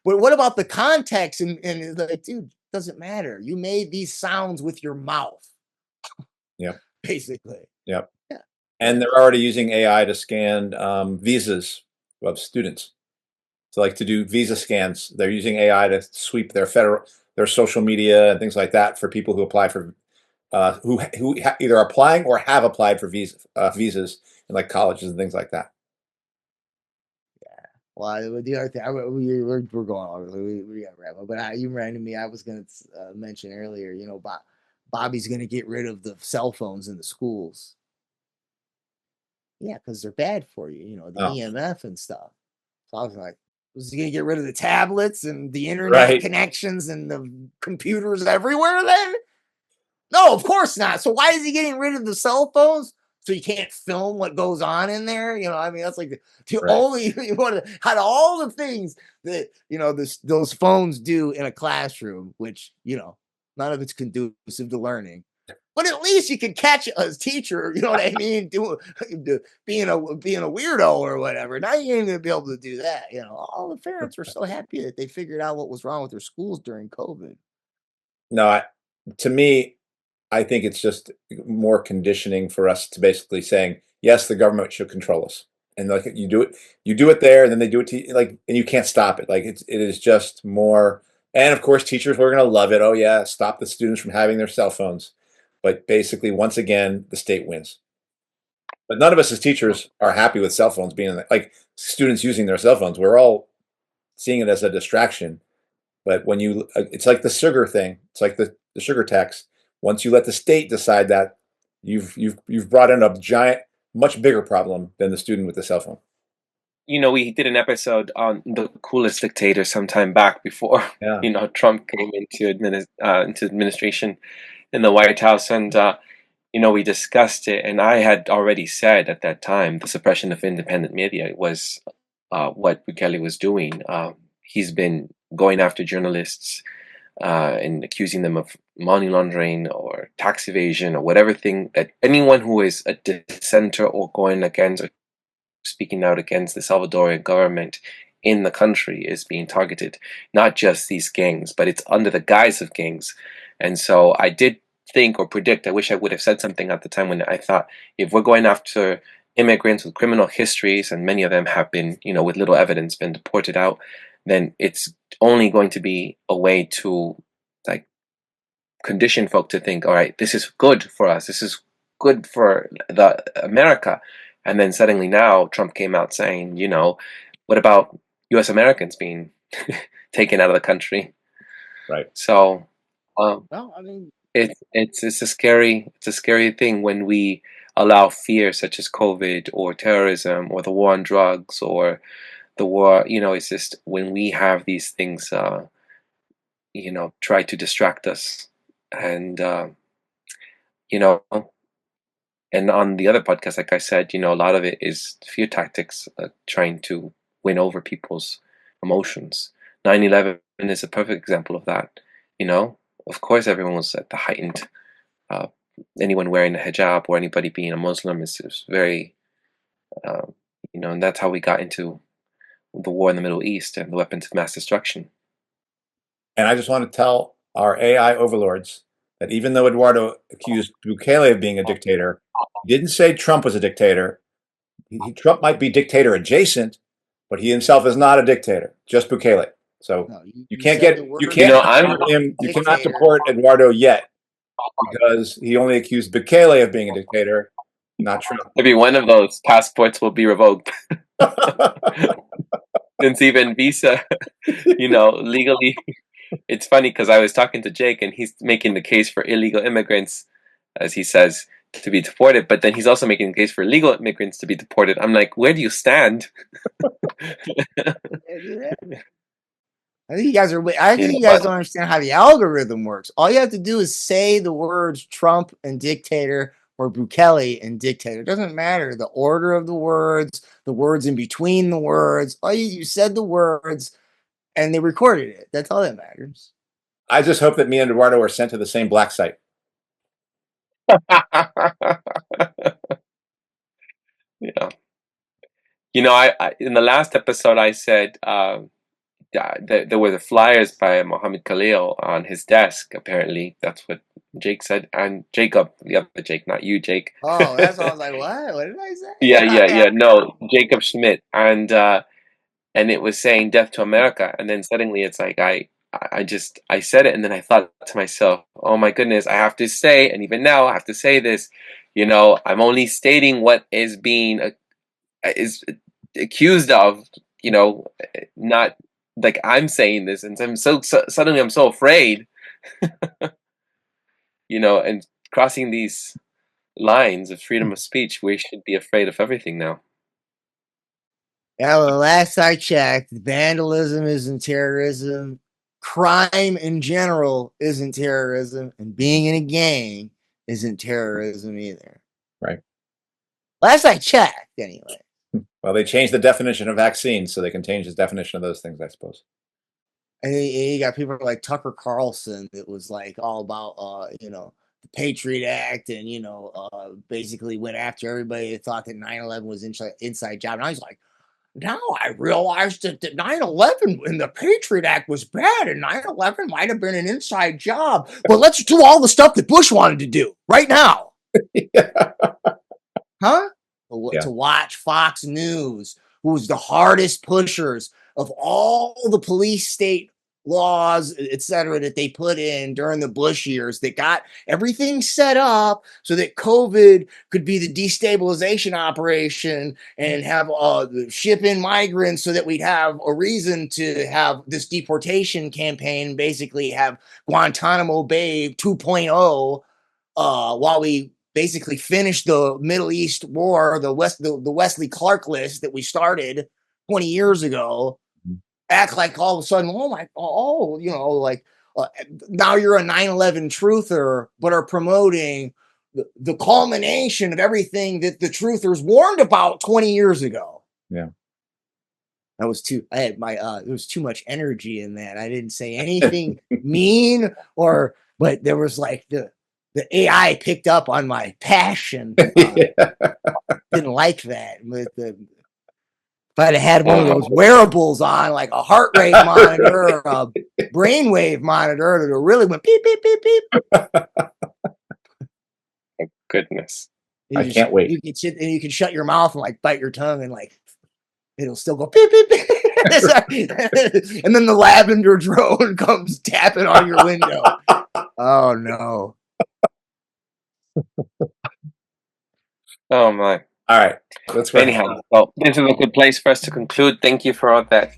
but what about the context?" And it's like, dude, doesn't matter. You made these sounds with your mouth. yeah, basically. yeah. Yeah. And they're already using AI to scan visas of students. So, like to do visa scans, they're using AI to sweep their social media and things like that for people who apply for who either are applying or have applied for visas in like colleges and things like that. Well, the other thing, we're going on. We got to wrap up. But you reminded me, I was going to mention earlier, Bobby's going to get rid of the cell phones in the schools. Yeah, because they're bad for you, the EMF and stuff. So I was like, was he going to get rid of the tablets and the internet connections and the computers everywhere then? No, of course not. So why is he getting rid of the cell phones? So you can't film what goes on in there. That's like the only out of all the things that those phones do in a classroom, which none of it's conducive to learning. But at least you can catch a teacher, you know what I mean, being a weirdo or whatever. Now you ain't gonna be able to do that. All the parents were so happy that they figured out what was wrong with their schools during COVID. No, to me, I think it's just more conditioning for us to basically saying, yes, the government should control us. And like you do it there, and then they do it to you, like, and you can't stop it. Like it is just more. And of course, teachers were going to love it. Oh yeah, stop the students from having their cell phones. But basically, once again, the state wins. But none of us as teachers are happy with cell phones being like students using their cell phones. We're all seeing it as a distraction. But when it's like the sugar thing. It's like the sugar tax. Once you let the state decide that, you've brought in a giant, much bigger problem than the student with the cell phone. We did an episode on the coolest dictator some time back before Trump came into administration in the White House, and we discussed it. And I had already said at that time the suppression of independent media was what Bukele was doing. He's been going after journalists and accusing them of money laundering or tax evasion or whatever thing that anyone who is a dissenter or going against or speaking out against the Salvadorian government in the country is being targeted. Not just these gangs, but it's under the guise of gangs. And so I did think or predict, I wish I would have said something at the time when I thought, if we're going after immigrants with criminal histories, and many of them have been, with little evidence, been deported out, then it's only going to be a way to like condition folk to think, all right, this is good for us, this is good for the America. And then suddenly now Trump came out saying, what about US Americans being taken out of the country? Right. So well, I mean, it's a scary thing when we allow fear such as COVID or terrorism or the war on drugs or the war, it's just when we have these things, try to distract us. And, and on the other podcast, like I said, a lot of it is fear tactics, trying to win over people's emotions. 9/11 is a perfect example of that. Of course, everyone was at the heightened, anyone wearing a hijab or anybody being a Muslim is very, and that's how we got into the war in the Middle East and the weapons of mass destruction. And I just want to tell our AI overlords that even though Eduardo accused Bukele of being a dictator, he didn't say Trump was a dictator. Trump might be dictator adjacent, but he himself is not a dictator, just Bukele. So no, you cannot deport Eduardo yet because he only accused Bukele of being a dictator, not Trump. Maybe one of those passports will be revoked. Since even visa, legally. It's funny because I was talking to Jake and he's making the case for illegal immigrants, as he says, to be deported, but then he's also making the case for legal immigrants to be deported. I'm like, where do you stand? I think you guys don't understand how the algorithm works. All you have to do is say the words Trump and dictator or Bukele and dictator. It doesn't matter the order of the words in between the words. You said the words and they recorded it. That's all that matters. I just hope that me and Eduardo are sent to the same black site. Yeah. I in the last episode I said there were the flyers by Mohammed Khalil on his desk. Apparently, that's what Jake said. And Jacob, the other Jake, not you, Jake. Oh, that's all I was like, what? What did I say? Yeah. No, Jacob Schmidt, and it was saying "Death to America," and then suddenly it's like I said it, and then I thought to myself, "Oh my goodness, I have to say," and even now I have to say this. You know, I'm only stating what is being is accused of. You know, not like I'm saying this, and I'm suddenly I'm so afraid. You know, and crossing these lines of freedom of speech, we should be afraid of everything now. Yeah, well, last I checked, vandalism isn't terrorism. Crime in general isn't terrorism. And being in a gang isn't terrorism either. Right. Last I checked, anyway. Well, they changed the definition of vaccine, so they can change the definition of those things, I suppose. And you got people like Tucker Carlson that was like all about, you know, the Patriot Act and, you know, basically went after everybody that thought that 9/11 was inside job. And I was like, now I realized that 9/11 and the Patriot Act was bad and 9/11 might have been an inside job. But let's do all the stuff that Bush wanted to do right now. Yeah. Huh? Yeah. To watch Fox News, who was the hardest pushers of all the police state laws, etc., that they put in during the Bush years that got everything set up so that COVID could be the destabilization operation and have ship in migrants so that we'd have a reason to have this deportation campaign, basically have Guantanamo Bay 2.0 while we basically finished the Middle East war, the Wesley Clark list that we started 20 years ago. Act like all of a sudden, you know, like now you're a 9/11 truther, but are promoting the culmination of everything that the truthers warned about 20 years ago. Yeah. That was too. I had my. There was too much energy in that. I didn't say anything mean but there was like the AI picked up on my passion. Didn't like that. If I'd have had one of those wearables on, like a heart rate monitor or a brainwave monitor, that really went beep, beep, beep, beep. Oh, goodness. I can't wait. You can sit and you can shut your mouth and like bite your tongue and like it'll still go beep, beep, beep. And then the lavender drone comes tapping on your window. Oh, no. Oh, my. All right. Let's go. Anyhow, well, this is a good place for us to conclude. Thank you for all that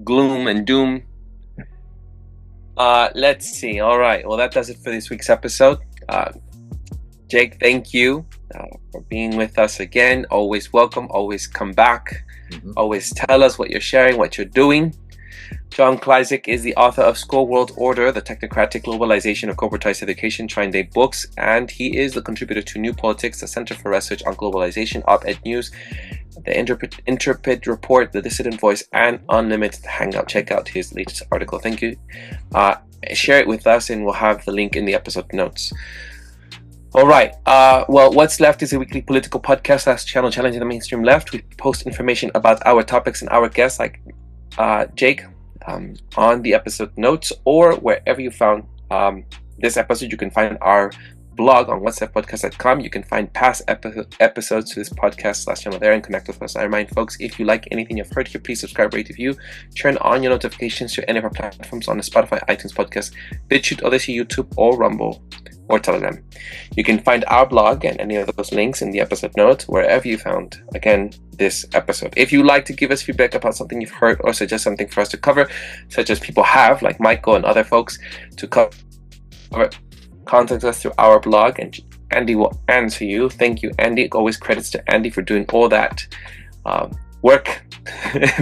gloom and doom. Let's see. All right. Well, that does it for this week's episode. Jake, thank you for being with us again. Always welcome. Always come back. Mm-hmm. Always tell us what you're sharing, what you're doing. John Klyczek is the author of School World Order, The Technocratic Globalization of Corporatized Education, Trine Day Books, and he is the contributor to New Politics, the Center for Research on Globalization, Op-Ed News, the Intrepid Report, The Dissident Voice, and Unlimited Hangout. Check out his latest article. Thank you. Share it with us, and we'll have the link in the episode notes. All right. Well, What's Left is a weekly political podcast that's channel challenging the mainstream left. We post information about our topics and our guests, like Jake, on the episode notes or wherever you found this episode. You can find our blog on Whatsleftpodcast.com. You can find past episodes to this podcast / channel there and connect with us. I remind folks, if you like anything you've heard here, please subscribe, rate, review, turn on your notifications to any of our platforms on the Spotify, iTunes podcast, BitChute, Odyssey, YouTube, or Rumble, or Telegram. You can find our blog and any of those links in the episode notes wherever you found, again, this episode. If you'd like to give us feedback about something you've heard or suggest something for us to cover, such as people have, like Michael and other folks, to cover, contact us through our blog and Andy will answer you. Thank you, Andy. Always credits to Andy for doing all that work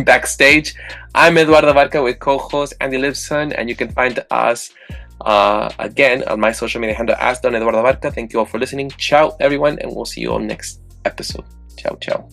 backstage. I'm Eduardo Barca with co-host Andy Lipson, and you can find us again on my social media handle as Don Eduardo Barca. Thank you all for listening. Ciao, everyone, and we'll see you all next episode. Ciao, ciao.